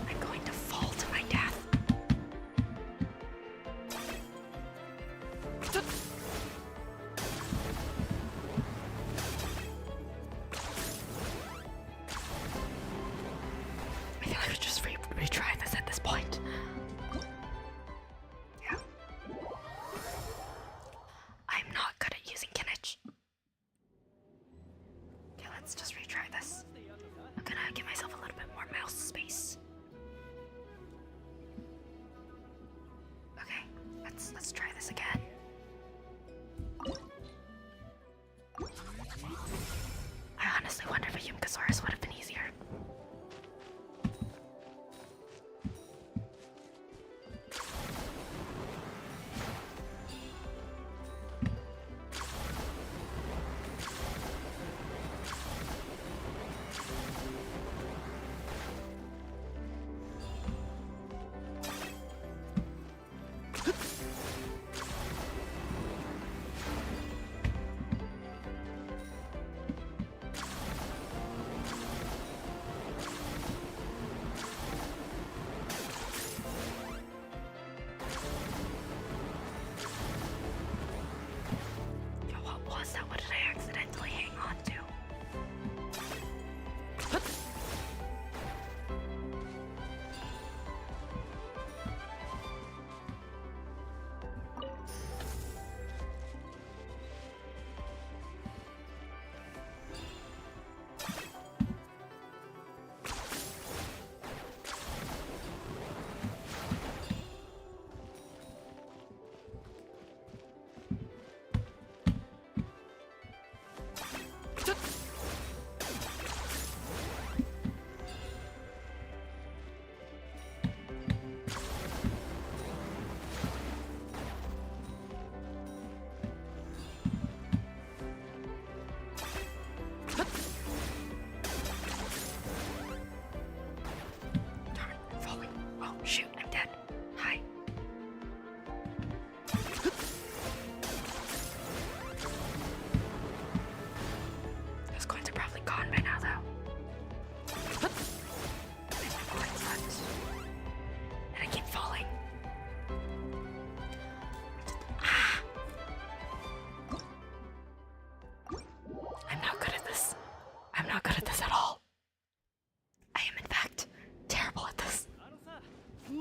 I'm going to fall to my death. I feel like we just retry this at this point. Yeah. I'm not good at using Kinich. Okay, let's just retry this. I'm gonna give myself a little bit more mouse space. Okay, let's try this again. I honestly wonder if a Yumkasaurus would have been easier.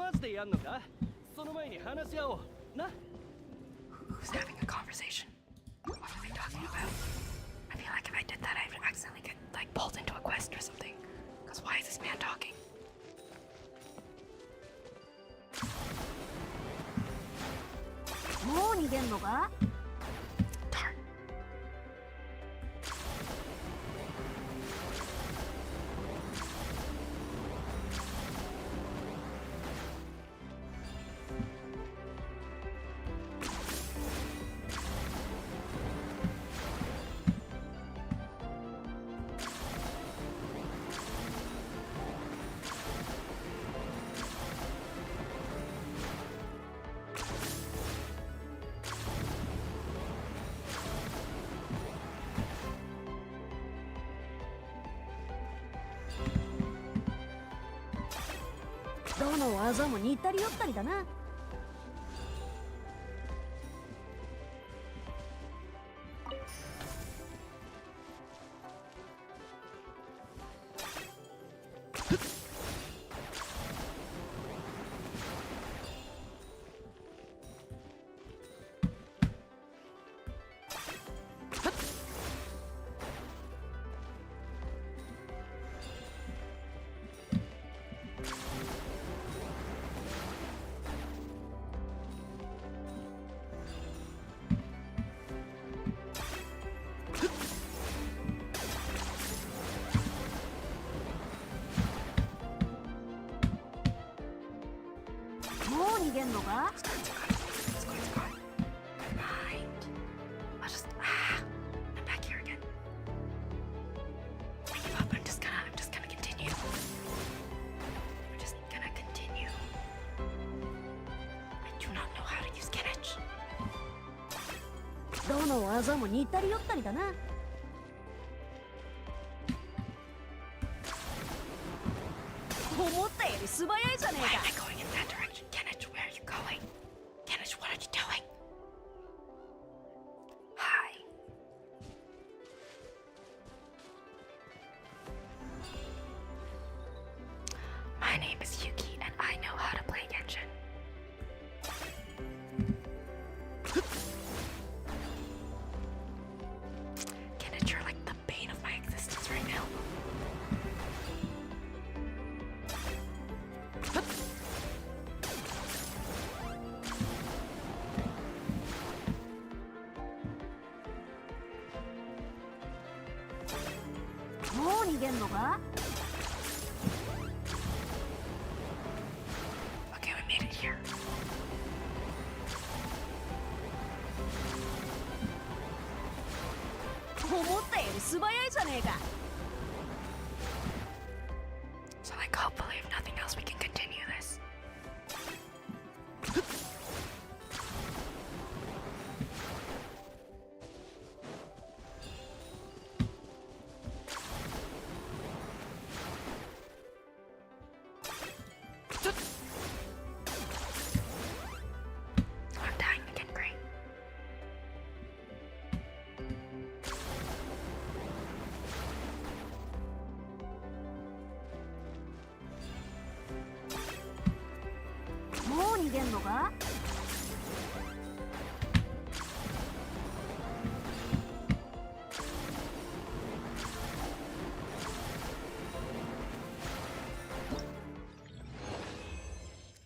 マジでやんのか？その前に話し合おう。な。 Who's having a conversation? What are they talking about? I feel like if I did that, I would accidentally get like pulled into a quest or something. Because why is this man talking? もう逃げんのか？ Darn. .どの技も似たり寄ったりだな。もう逃げんのか？ It's going. Never mind. I'll just I'm back here again. I give up. I'm just gonna continue. I'm just gonna continue. I do not know how to use Genetch. どの技も似たり寄ったりだな。思ったより素早いじゃね Why え am か。 I going in that direction? Genetch, where are you going? Genetch, what are you doing? Hi. My name is Yuki, and I know how to play Genshin. Genetch, you're like the bane of my existence right now. Okay, we made it here. So like hopefully if nothing else we can continue this. I'm dying again, great.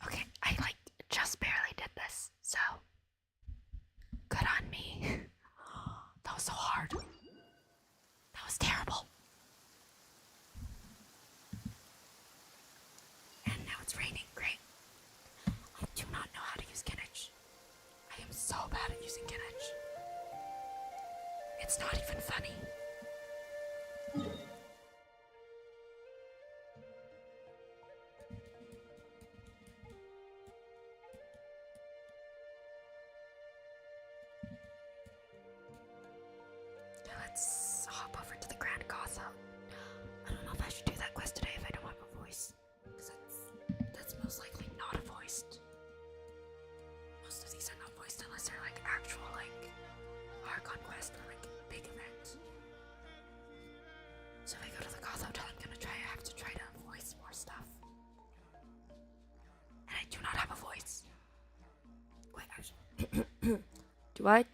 Okay, I like just barely did this, so good on me. That was so hard. That was terrible. And now it's raining, great. I do not know how to use Genetch. I am so bad at using Genetch. It's not even funny. Let's hop over to the Grand Gaza.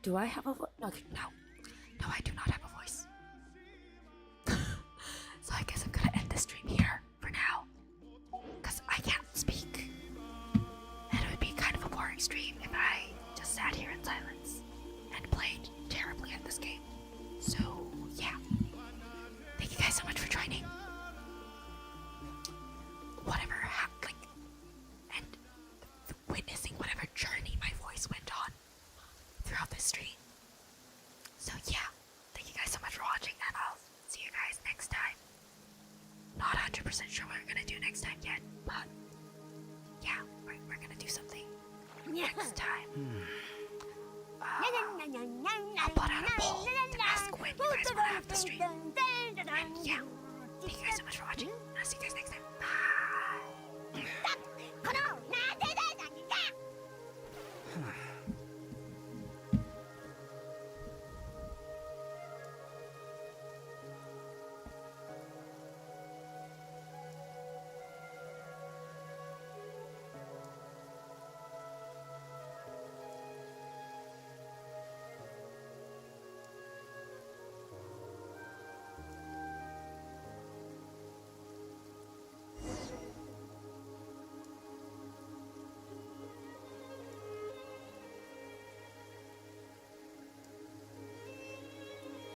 Do I have a voice? Okay, no. No, I do not have a voice. So I guess I'm gonna end the stream here for now. Because I can't speak. And it would be kind of a boring stream if I just sat here in silence and played terribly at this game. So, yeah. Thank you guys so much for joining. Whatever happened, and witnessing whatever journey my voice went on throughout this stream. So yeah, thank you guys so much for watching, and I'll see you guys next time. Not 100% sure what we're gonna do next time yet, but yeah, we're gonna do something next time. I'll put out a poll to ask when you guys wanna have the stream. And yeah, thank you guys so much for watching, and I'll see you guys next time. Bye.